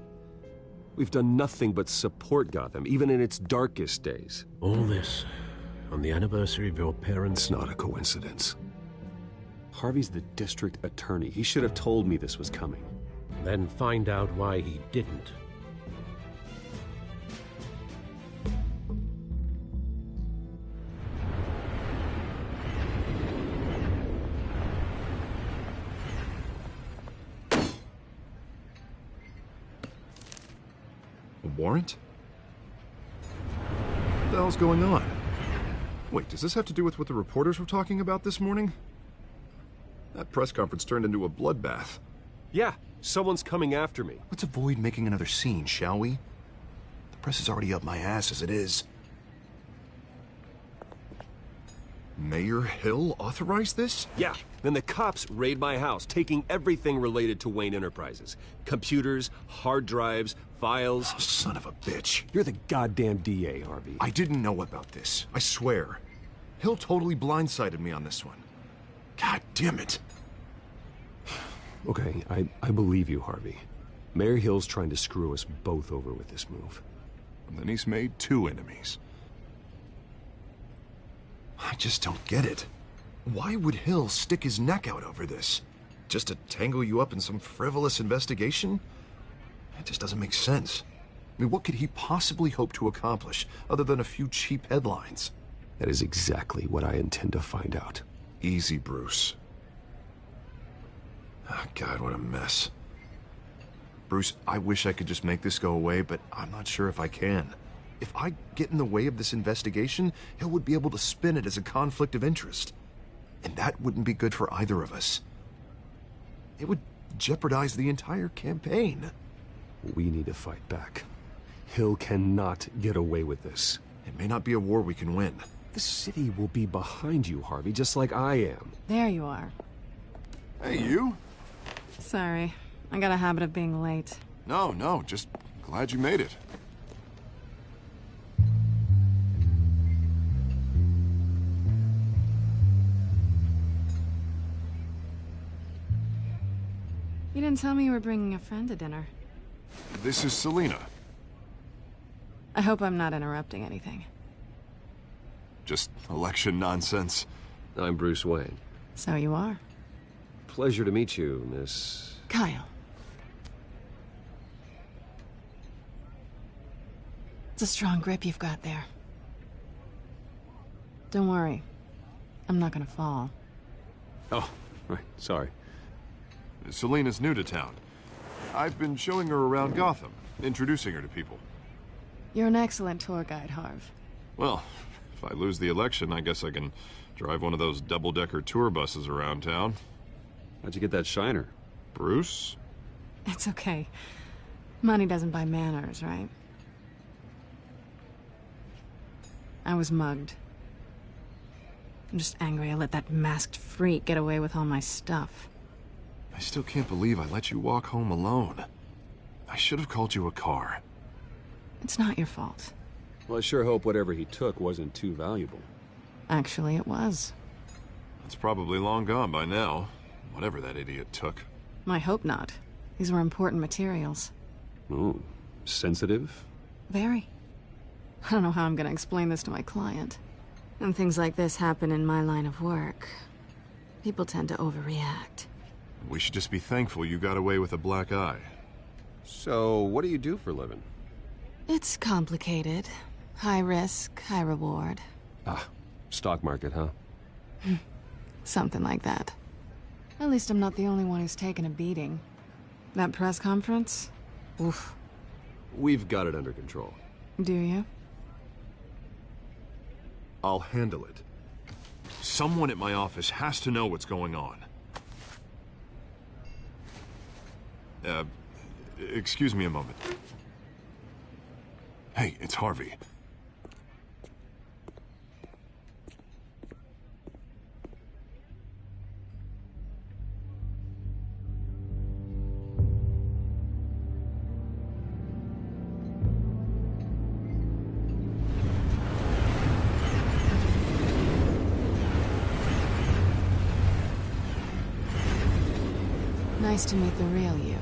S6: We've done nothing but support Gotham, even in its darkest days.
S5: All this on the anniversary of your parents'
S6: It's not a coincidence. Harvey's the district attorney. He should have told me this was coming.
S5: Then find out why he didn't.
S8: A warrant? What the hell's going on? Wait, does this have to do with what the reporters were talking about this morning? That press conference turned into a bloodbath.
S6: Yeah, someone's coming after me.
S14: Let's avoid making another scene, shall we? The press is already up my ass as it is.
S8: Mayor Hill authorized this?
S6: Yeah, then the cops raid my house, taking everything related to Wayne Enterprises. Computers, hard drives, files.
S14: Oh, son of a bitch.
S6: You're the goddamn DA, Harvey.
S8: I didn't know about this. I swear. Hill totally blindsided me on this one. God damn it.
S6: Okay, I believe you, Harvey. Mayor Hill's trying to screw us both over with this move.
S8: And then he's made 2 enemies. I just don't get it. Why would Hill stick his neck out over this? Just to tangle you up in some frivolous investigation? It just doesn't make sense. I mean, what could he possibly hope to accomplish other than a few cheap headlines?
S6: That is exactly what I intend to find out.
S8: Easy, Bruce. Oh, God, what a mess. Bruce, I wish I could just make this go away, but I'm not sure if I can. If I get in the way of this investigation, Hill would be able to spin it as a conflict of interest. And that wouldn't be good for either of us. It would jeopardize the entire campaign.
S6: We need to fight back. Hill cannot get away with this.
S8: It may not be a war we can win.
S6: The city will be behind you, Harvey, just like I am.
S7: There you are.
S8: Hey, you?
S7: Sorry. I got a habit of being late.
S8: No, just glad you made it.
S7: You didn't tell me you were bringing a friend to dinner.
S8: This is Selina.
S7: I hope I'm not interrupting anything.
S8: Just election nonsense.
S6: I'm Bruce Wayne.
S7: So you are.
S6: Pleasure to meet you, Miss...
S7: Kyle. It's a strong grip you've got there. Don't worry. I'm not gonna fall.
S6: Oh, right. Sorry.
S8: Selina's new to town. I've been showing her around Gotham, introducing her to people.
S7: You're an excellent tour guide, Harv.
S8: Well, if I lose the election, I guess I can drive one of those double-decker tour buses around town.
S6: How'd you get that shiner?
S8: Bruce?
S7: It's okay. Money doesn't buy manners, right? I was mugged. I'm just angry I let that masked freak get away with all my stuff.
S8: I still can't believe I let you walk home alone. I should have called you a car.
S7: It's not your fault.
S6: Well, I sure hope whatever he took wasn't too valuable.
S7: Actually, it was.
S8: It's probably long gone by now, whatever that idiot took.
S7: I hope not. These were important materials.
S6: Ooh, sensitive?
S7: Very. I don't know how I'm gonna explain this to my client. And things like this happen in my line of work. People tend to overreact.
S8: We should just be thankful you got away with a black eye.
S6: So, what do you do for a living?
S7: It's complicated. High risk, high reward.
S6: Ah, stock market, huh?
S7: Something like that. At least I'm not the only one who's taken a beating. That press conference? Oof.
S6: We've got it under control.
S7: Do you?
S8: I'll handle it. Someone at my office has to know what's going on. Excuse me a moment. Hey, it's Harvey.
S7: Nice to meet the real you.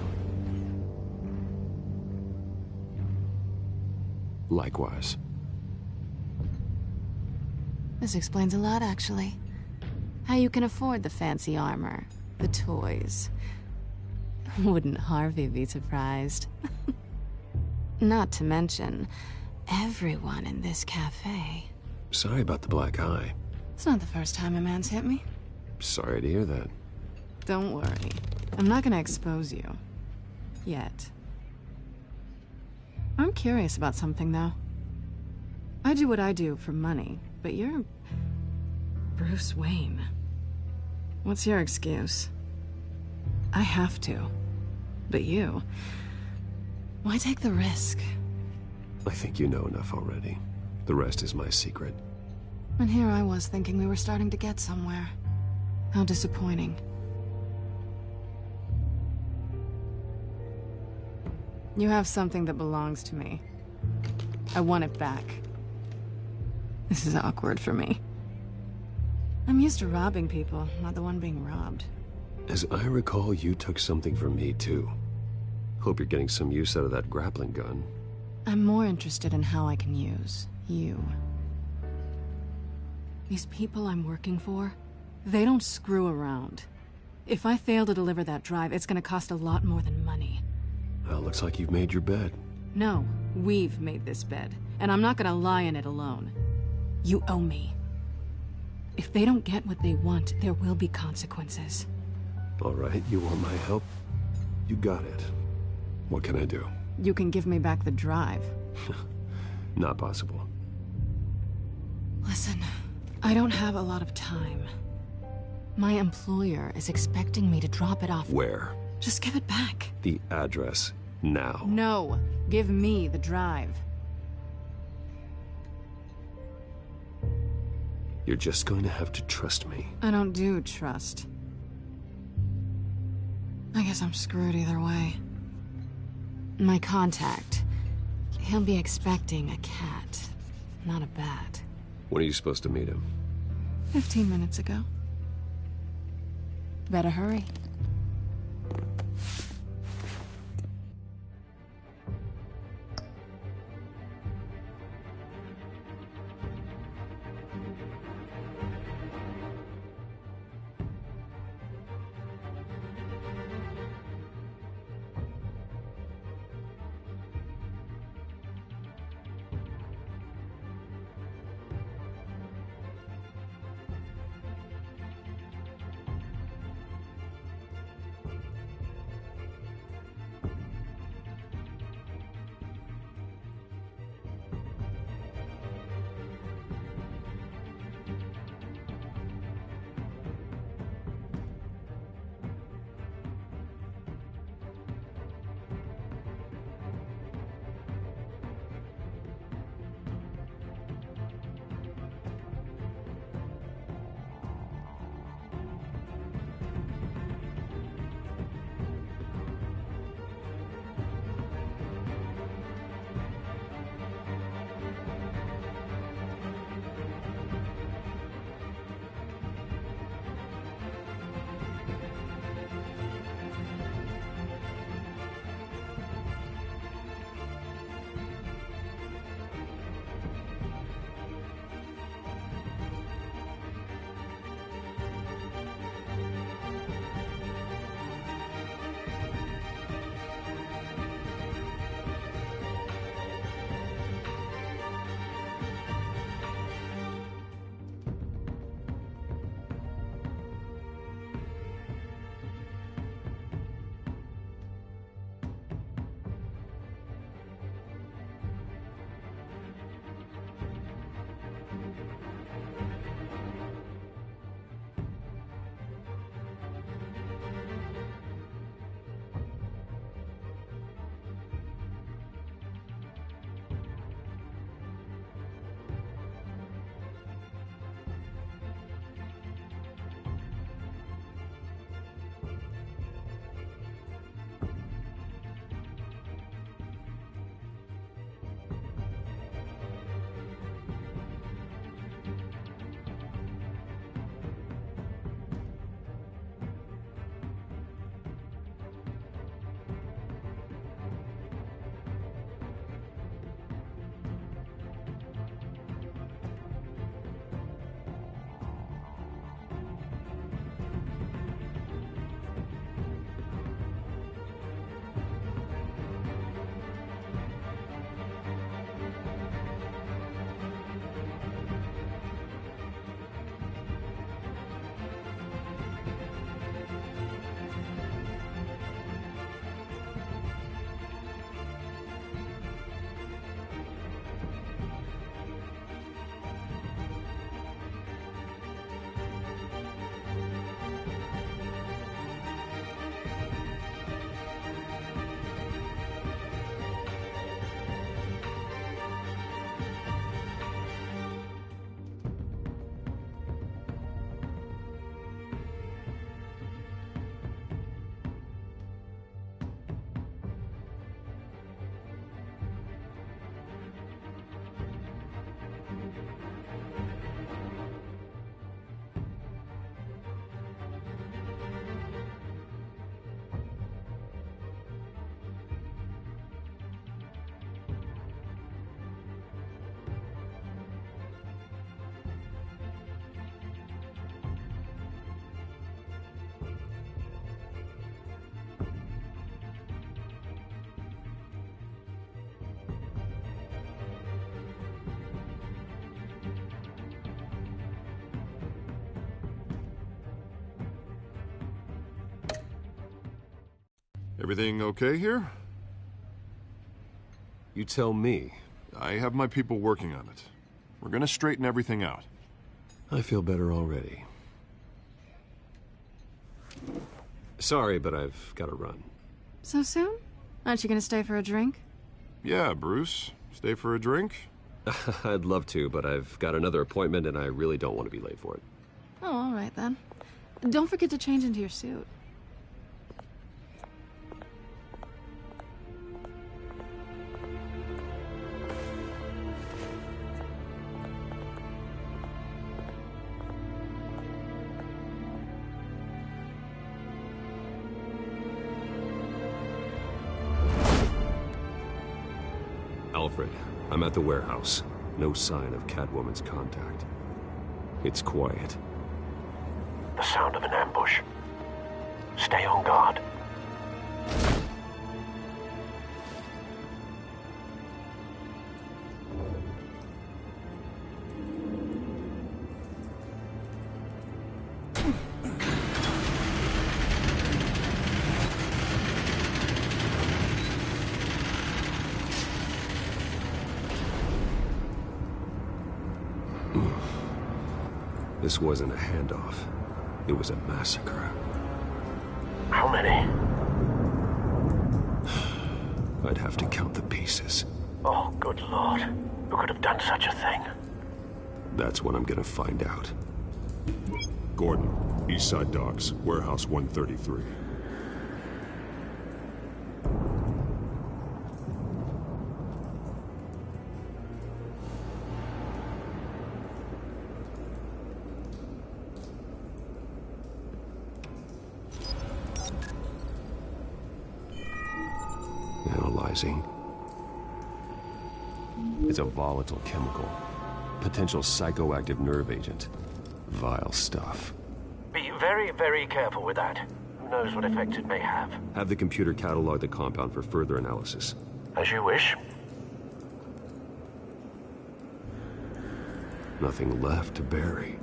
S6: Likewise.
S7: This explains a lot, actually. How you can afford the fancy armor, the toys. Wouldn't Harvey be surprised? Not to mention, everyone in this cafe.
S6: Sorry about the black eye.
S7: It's not the first time a man's hit me.
S6: Sorry to hear that.
S7: Don't worry. I'm not gonna expose you. Yet. I'm curious about something, though. I do what I do for money, but you're... Bruce Wayne. What's your excuse? I have to. But you... Why take the risk?
S6: I think you know enough already. The rest is my secret.
S7: And here I was thinking we were starting to get somewhere. How disappointing. You have something that belongs to me. I want it back. This is awkward for me. I'm used to robbing people, not the one being robbed.
S6: As I recall, you took something from me, too. Hope you're getting some use out of that grappling gun.
S7: I'm more interested in how I can use you. These people I'm working for, they don't screw around. If I fail to deliver that drive, it's gonna cost a lot more than money.
S6: Well, looks like you've made your bed.
S7: No, we've made this bed, and I'm not gonna lie in it alone. You owe me. If they don't get what they want, there will be consequences.
S6: All right, you want my help? You got it. What can I do?
S7: You can give me back the drive.
S6: Not possible.
S7: Listen, I don't have a lot of time. My employer is expecting me to drop it off.
S6: Where?
S7: Just give it back.
S6: The address, now.
S7: No, give me the drive.
S6: You're just going to have to trust me.
S7: I don't do trust. I guess I'm screwed either way. My contact, he'll be expecting a cat, not a bat.
S6: When are you supposed to meet him?
S7: 15 minutes ago. Better hurry.
S8: Everything okay here?
S6: You tell me.
S8: I have my people working on it. We're gonna straighten everything out.
S6: I feel better already. Sorry, but I've got to run.
S7: So soon? Aren't you gonna stay for a drink?
S8: Yeah, Bruce. Stay for a drink?
S6: I'd love to, but I've got another appointment and I really don't want to be late for it.
S7: Oh, all right then. Don't forget to change into your suit.
S6: Alfred, I'm at the warehouse. No sign of Catwoman's contact. It's quiet.
S1: The sound of an ambush. Stay on guard.
S6: This wasn't a handoff. It was a massacre.
S1: How many?
S6: I'd have to count the pieces.
S1: Oh, good Lord. Who could have done such a thing?
S6: That's what I'm gonna find out.
S3: Gordon, Eastside Docks, Warehouse 133.
S6: Analyzing. It's a volatile chemical. Potential psychoactive nerve agent. Vile stuff.
S1: Be very, very careful with that. Who knows what effects it may have.
S6: Have the computer catalog the compound for further analysis.
S1: As you wish.
S6: Nothing left to bury.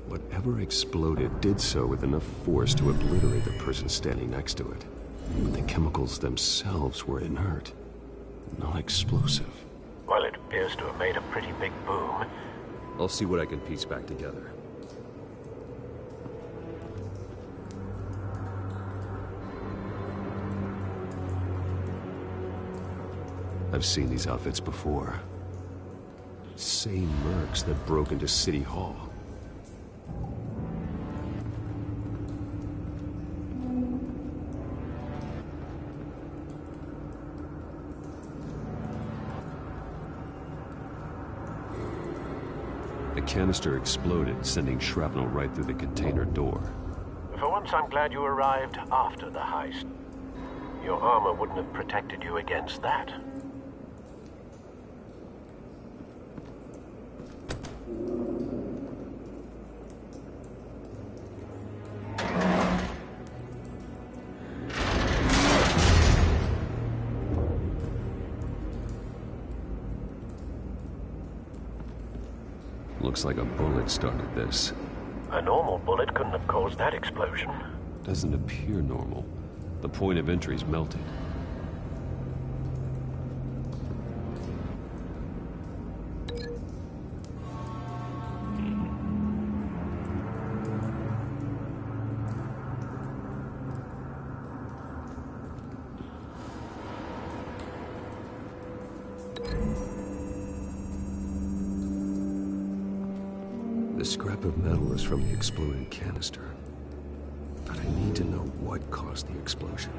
S6: Whatever exploded did so with enough force to obliterate the person standing next to it. But the chemicals themselves were inert, not explosive.
S1: Well, it appears to have made a pretty big boom.
S6: I'll see what I can piece back together. I've seen these outfits before. Same mercs that broke into City Hall. The canister exploded, sending shrapnel right through the container door.
S1: For once, I'm glad you arrived after the heist. Your armor wouldn't have protected you against that.
S6: Looks like a bullet started this.
S1: A normal bullet couldn't have caused that explosion.
S6: Doesn't appear normal. The point of entry's melted. The scrap of metal is from the exploded canister. But I need to know what caused the explosion.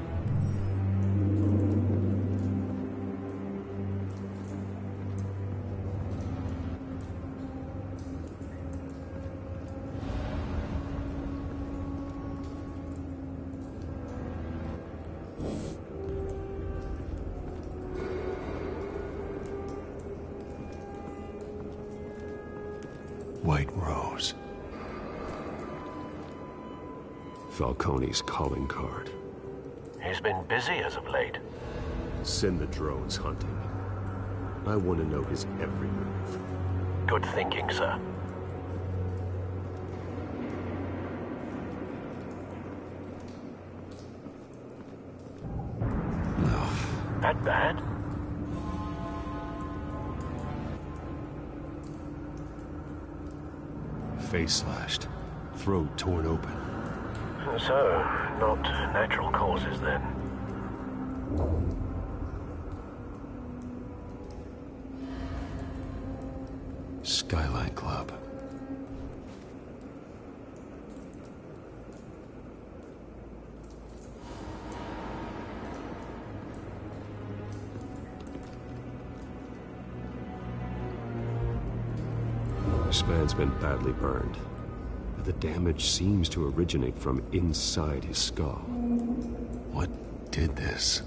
S3: White Rose.
S6: Falcone's calling card.
S1: He's been busy as of late.
S6: Send the drones hunting. I want to know his every move.
S1: Good thinking, sir. That bad?
S6: Face slashed. Throat torn open.
S1: So, not natural causes then.
S6: Skyline Club. This man's been badly burned, but the damage seems to originate from inside his skull.
S3: What did this?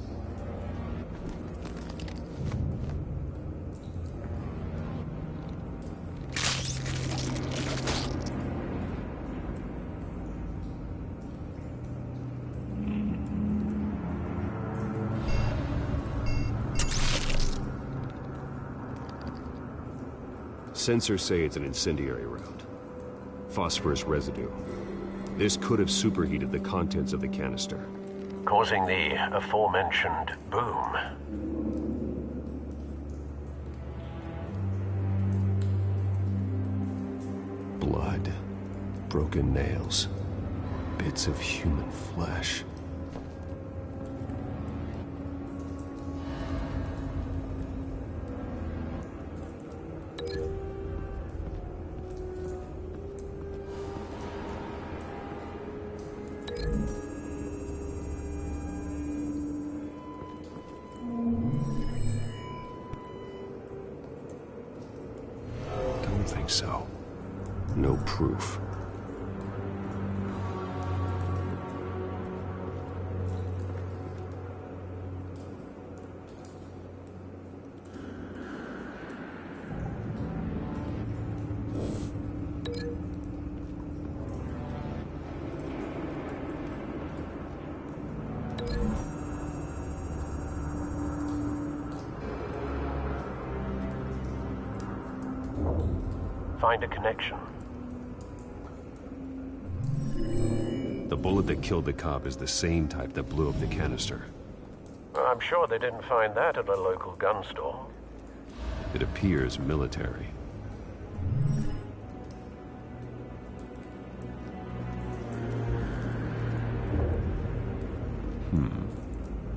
S6: Sensors say it's an incendiary round. Phosphorus residue. This could have superheated the contents of the canister,
S1: Causing the aforementioned boom.
S6: Blood. Broken nails. Bits of human flesh.
S3: Don't think so.
S6: No proof.
S1: Find a connection.
S6: The bullet that killed the cop is the same type that blew up the canister.
S1: I'm sure they didn't find that at a local gun store.
S6: It appears military.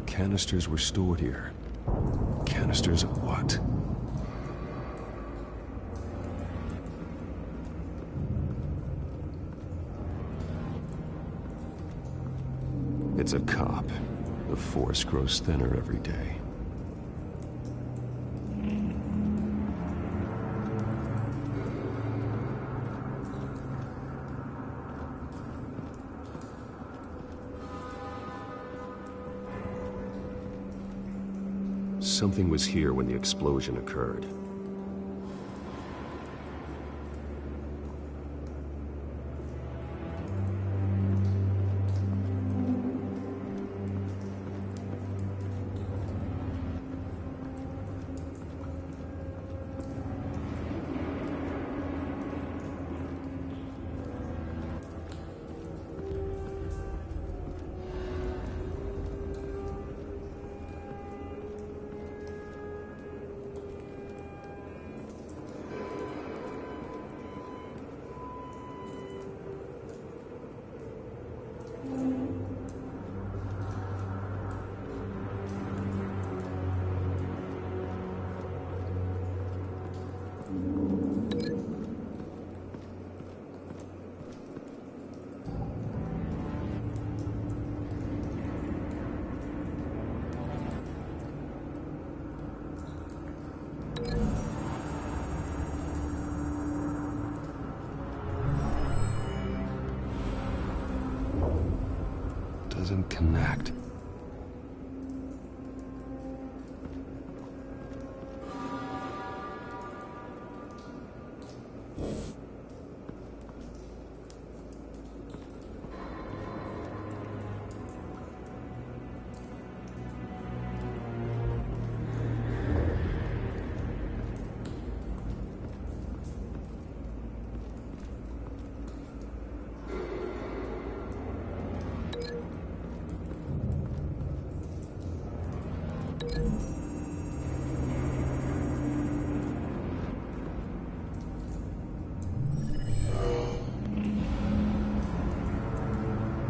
S6: Canisters were stored here. Canisters of what? It's a cop. The force grows thinner every day. Something was here when the explosion occurred. Doesn't connect.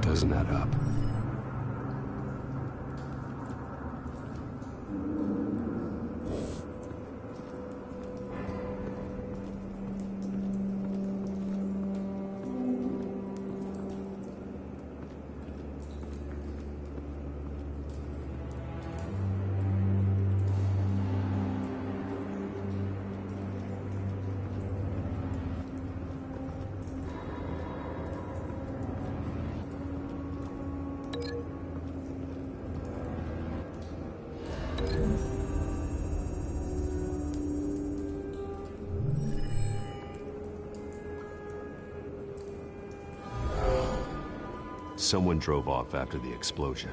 S6: Doesn't add up. Someone drove off after the explosion.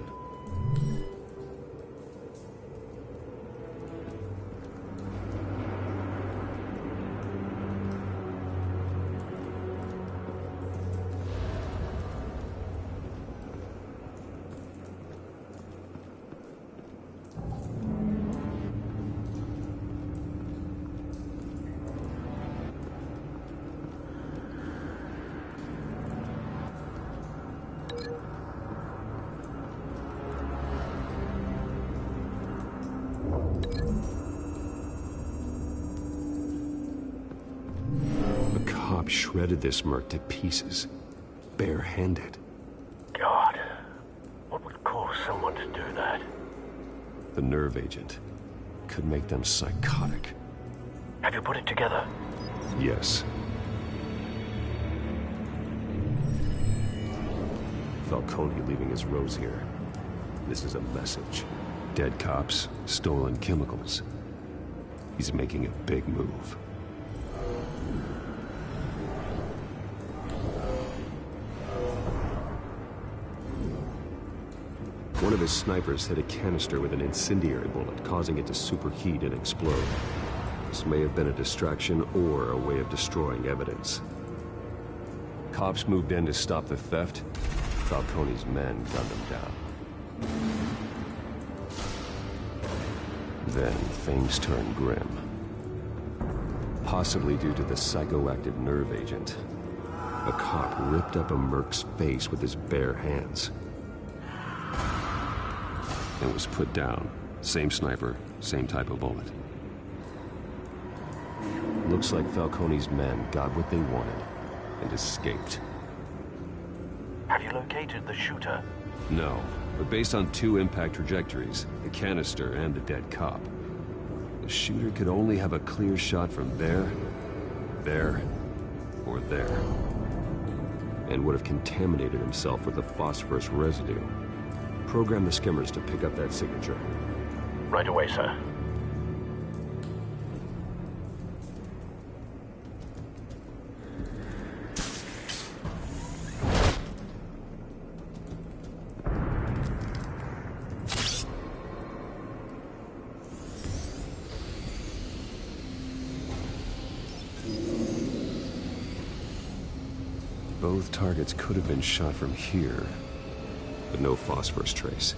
S6: Shredded this merc to pieces, bare-handed.
S5: God, what would cause someone to do that?
S6: The nerve agent could make them psychotic.
S5: Have you put it together?
S6: Yes. Falcone leaving his rose here. This is a message. Dead cops, stolen chemicals. He's making a big move. One of his snipers hit a canister with an incendiary bullet, causing it to superheat and explode. This may have been a distraction or a way of destroying evidence. Cops moved in to stop the theft. Falcone's men gunned them down. Then things turned grim. Possibly due to the psychoactive nerve agent. A cop ripped up a merc's face with his bare hands. And was put down. Same sniper, same type of bullet. Looks like Falcone's men got what they wanted and escaped.
S5: Have you located the shooter?
S6: No, but based on two impact trajectories, the canister and the dead cop, the shooter could only have a clear shot from there, or there. And would have contaminated himself with the phosphorus residue. Program the skimmers to pick up that signature.
S5: Right away, sir.
S6: Both targets could have been shot from here, but no phosphorus trace.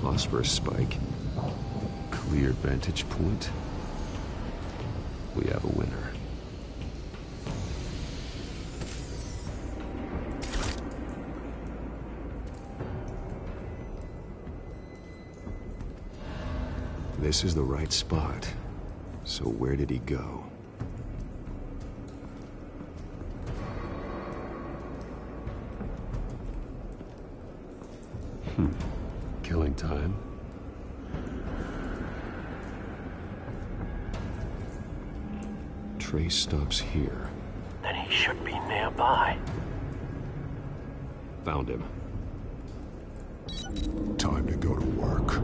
S6: Phosphorus spike. Clear vantage point. We have a winner. This is the right spot. So where did he go? Killing time. Trace stops here.
S5: Then he should be nearby.
S6: Found him.
S3: Time to go to work.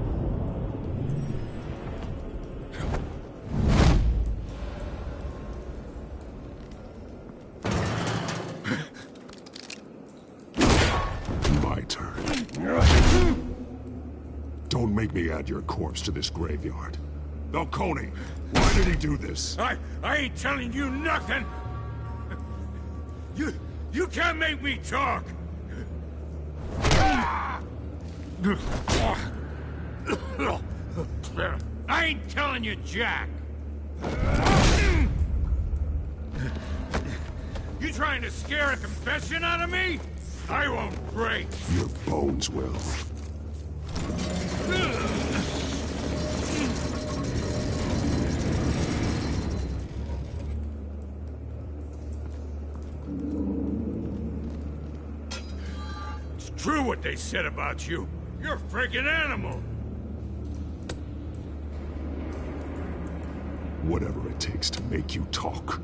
S3: made me add your corpse to this graveyard. Falcone, why did he do this?
S10: I ain't telling you nothing! You can't make me talk! I ain't telling you, Jack! You trying to scare a confession out of me? I won't break!
S3: Your bones will.
S10: It's true what they said about you. You're a freaking animal!
S3: Whatever it takes to make you talk.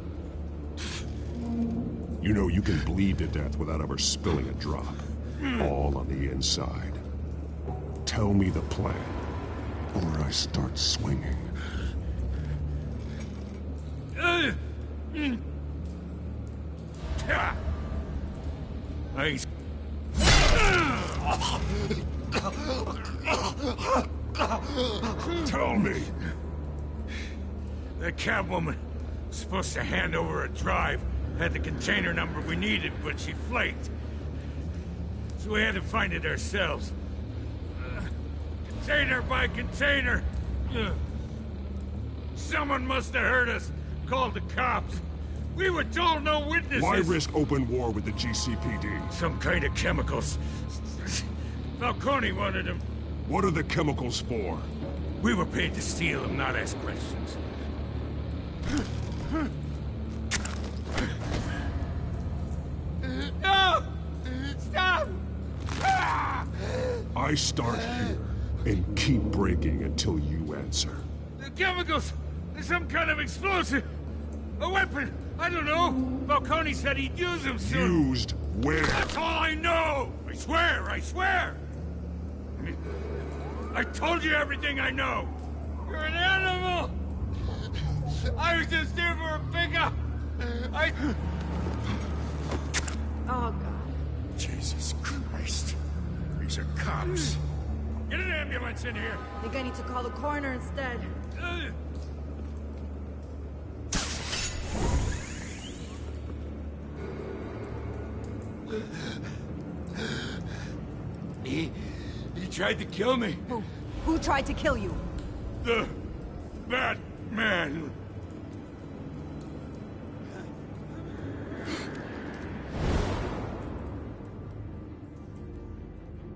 S3: You know you can bleed to death without ever spilling a drop. All on the inside. Tell me the plan, or I start swinging. Tell me.
S10: The Catwoman was supposed to hand over a drive. Had the container number we needed, but she flaked. So we had to find it ourselves. Container by container. Someone must have heard us. Called the cops. We were told no witnesses.
S3: Why risk open war with the GCPD?
S10: Some kind of chemicals. Falcone wanted them.
S3: What are the chemicals for?
S10: We were paid to steal them, not ask questions. No! Stop!
S3: I start here and keep breaking until you answer.
S10: The chemicals! Some kind of explosive! A weapon! I don't know! Falcone said he'd use them soon!
S3: Used where?
S10: That's all I know! I swear! I swear! I told you everything I know! You're an animal! I was just here for a pickup!
S7: Oh, God.
S10: Jesus Christ. These are cops. Get an ambulance in here!
S7: I think I need to call the coroner instead.
S10: He tried to kill me.
S18: Who tried to kill you?
S10: The Batman.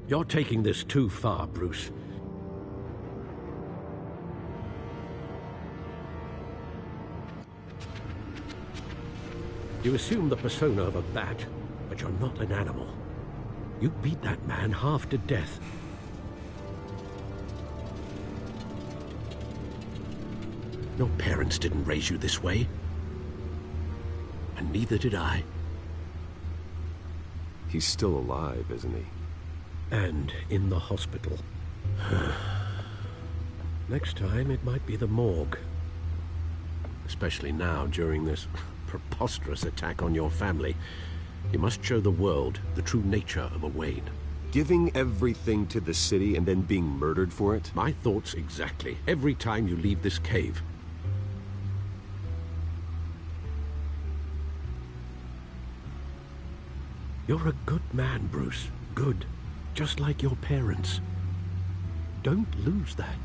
S5: You're taking this too far, Bruce. You assume the persona of a bat, but you're not an animal. You beat that man half to death. Your parents didn't raise you this way. And neither did I.
S6: He's still alive, isn't he?
S5: And in the hospital. Next time, it might be the morgue. Especially now, during this preposterous attack on your family. You must show the world the true nature of a Wayne.
S6: Giving everything to the city and then being murdered for it?
S5: My thoughts exactly. Every time you leave this cave. You're a good man, Bruce. Good. Just like your parents. Don't lose that.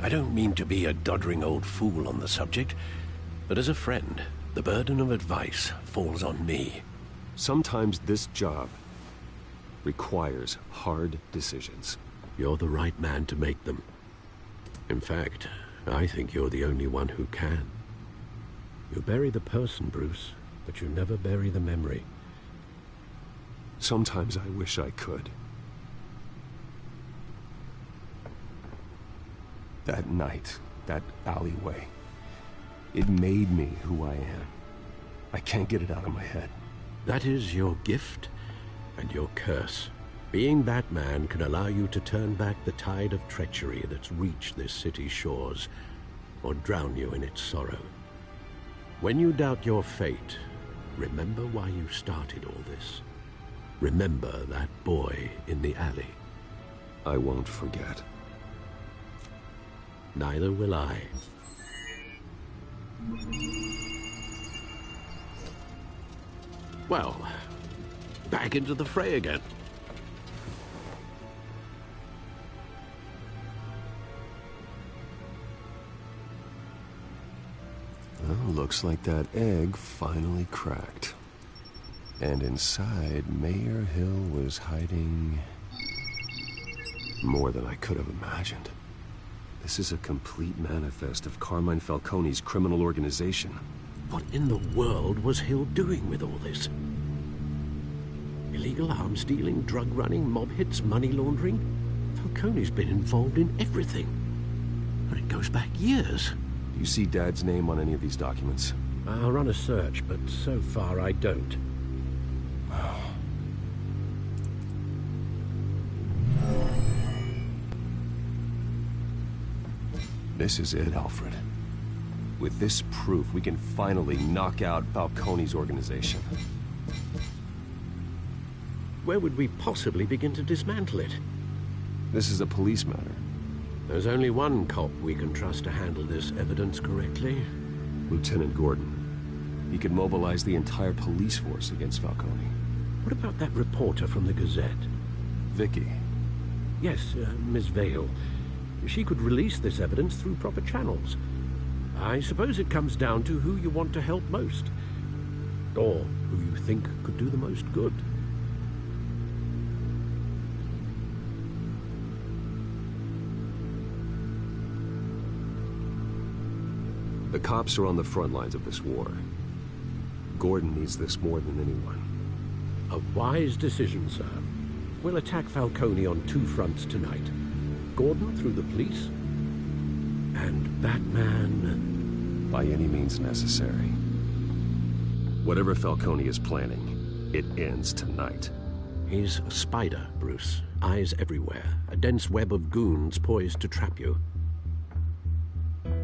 S5: I don't mean to be a doddering old fool on the subject, but as a friend, the burden of advice falls on me.
S6: Sometimes this job requires hard decisions.
S5: You're the right man to make them. In fact, I think you're the only one who can. You bury the person, Bruce, but you never bury the memory.
S6: Sometimes I wish I could. That night, that alleyway, it made me who I am. I can't get it out of my head.
S5: That is your gift and your curse. Being Batman can allow you to turn back the tide of treachery that's reached this city's shores, or drown you in its sorrow. When you doubt your fate, remember why you started all this. Remember that boy in the alley.
S6: I won't forget.
S5: Neither will I. Well, back into the fray again.
S6: Well, looks like that egg finally cracked. And inside, Mayor Hill was hiding more than I could have imagined. This is a complete manifest of Carmine Falcone's criminal organization.
S5: What in the world was Hill doing with all this? Illegal arms dealing, drug running, mob hits, money laundering? Falcone's been involved in everything. And it goes back years.
S6: Do you see Dad's name on any of these documents?
S5: I'll run a search, but so far I don't.
S6: This is it, Alfred. With this proof, we can finally knock out Falcone's organization.
S5: Where would we possibly begin to dismantle it?
S6: This is a police matter.
S5: There's only one cop we can trust to handle this evidence correctly.
S6: Lieutenant Gordon. He could mobilize the entire police force against Falcone.
S5: What about that reporter from the Gazette?
S6: Vicky.
S5: Yes, Miss Vale. She could release this evidence through proper channels. I suppose it comes down to who you want to help most. Or who you think could do the most good.
S6: The cops are on the front lines of this war. Gordon needs this more than anyone.
S5: A wise decision, sir. We'll attack Falcone on two fronts tonight. Gordon through the police, and Batman...
S6: by any means necessary. Whatever Falcone is planning, it ends tonight.
S5: He's a spider, Bruce. Eyes everywhere. A dense web of goons poised to trap you.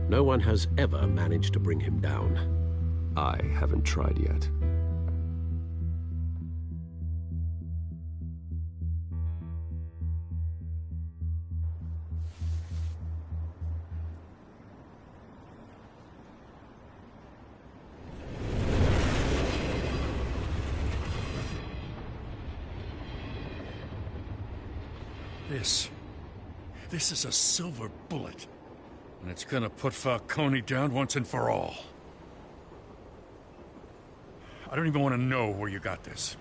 S5: No one has ever managed to bring him down.
S6: I haven't tried yet.
S19: This is a silver bullet. And it's gonna put Falcone down once and for all. I don't even want to know where you got this.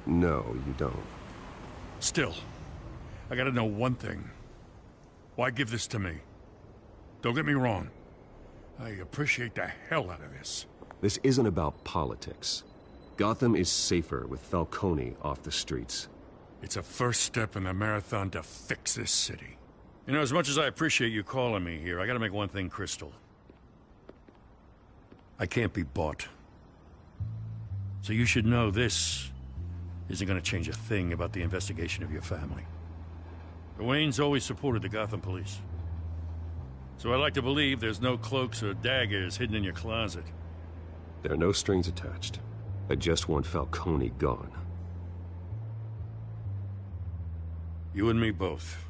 S6: No, you don't.
S19: Still, I gotta know one thing. Why give this to me? Don't get me wrong. I appreciate the hell out of this.
S6: This isn't about politics. Gotham is safer with Falcone off the streets.
S19: It's a first step in the marathon to fix this city. You know, as much as I appreciate you calling me here, I gotta make one thing crystal. I can't be bought. So you should know this isn't gonna change a thing about the investigation of your family. The Waynes always supported the Gotham police. So I like to believe there's no cloaks or daggers hidden in your closet.
S6: There are no strings attached. I just want Falcone gone.
S19: You and me both.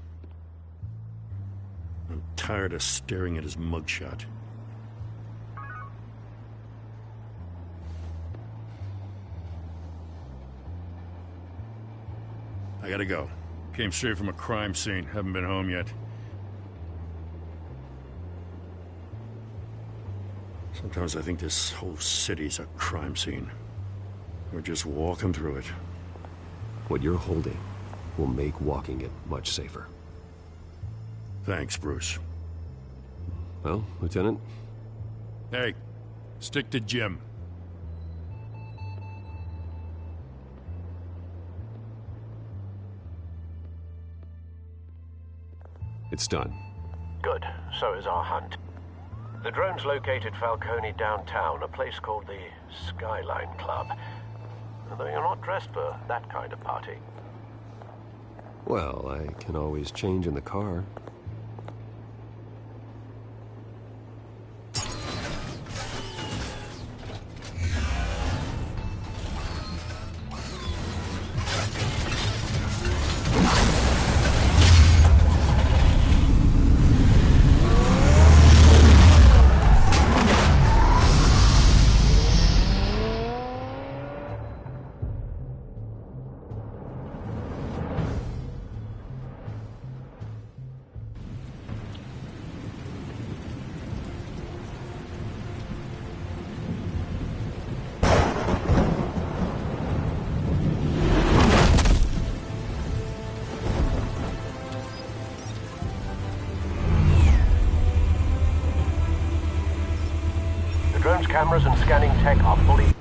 S19: I'm tired of staring at his mugshot. I gotta go. Came straight from a crime scene. Haven't been home yet. Sometimes I think this whole city's a crime scene. We're just walking through it.
S6: What you're holding will make walking it much safer.
S19: Thanks, Bruce.
S6: Well, Lieutenant?
S19: Hey, stick to Jim.
S6: It's done.
S5: Good. So is our hunt. The drones located Falcone downtown, a place called the Skyline Club. Although you're not dressed for that kind of party.
S6: Well, I can always change in the car.
S5: cameras and scanning tech are fully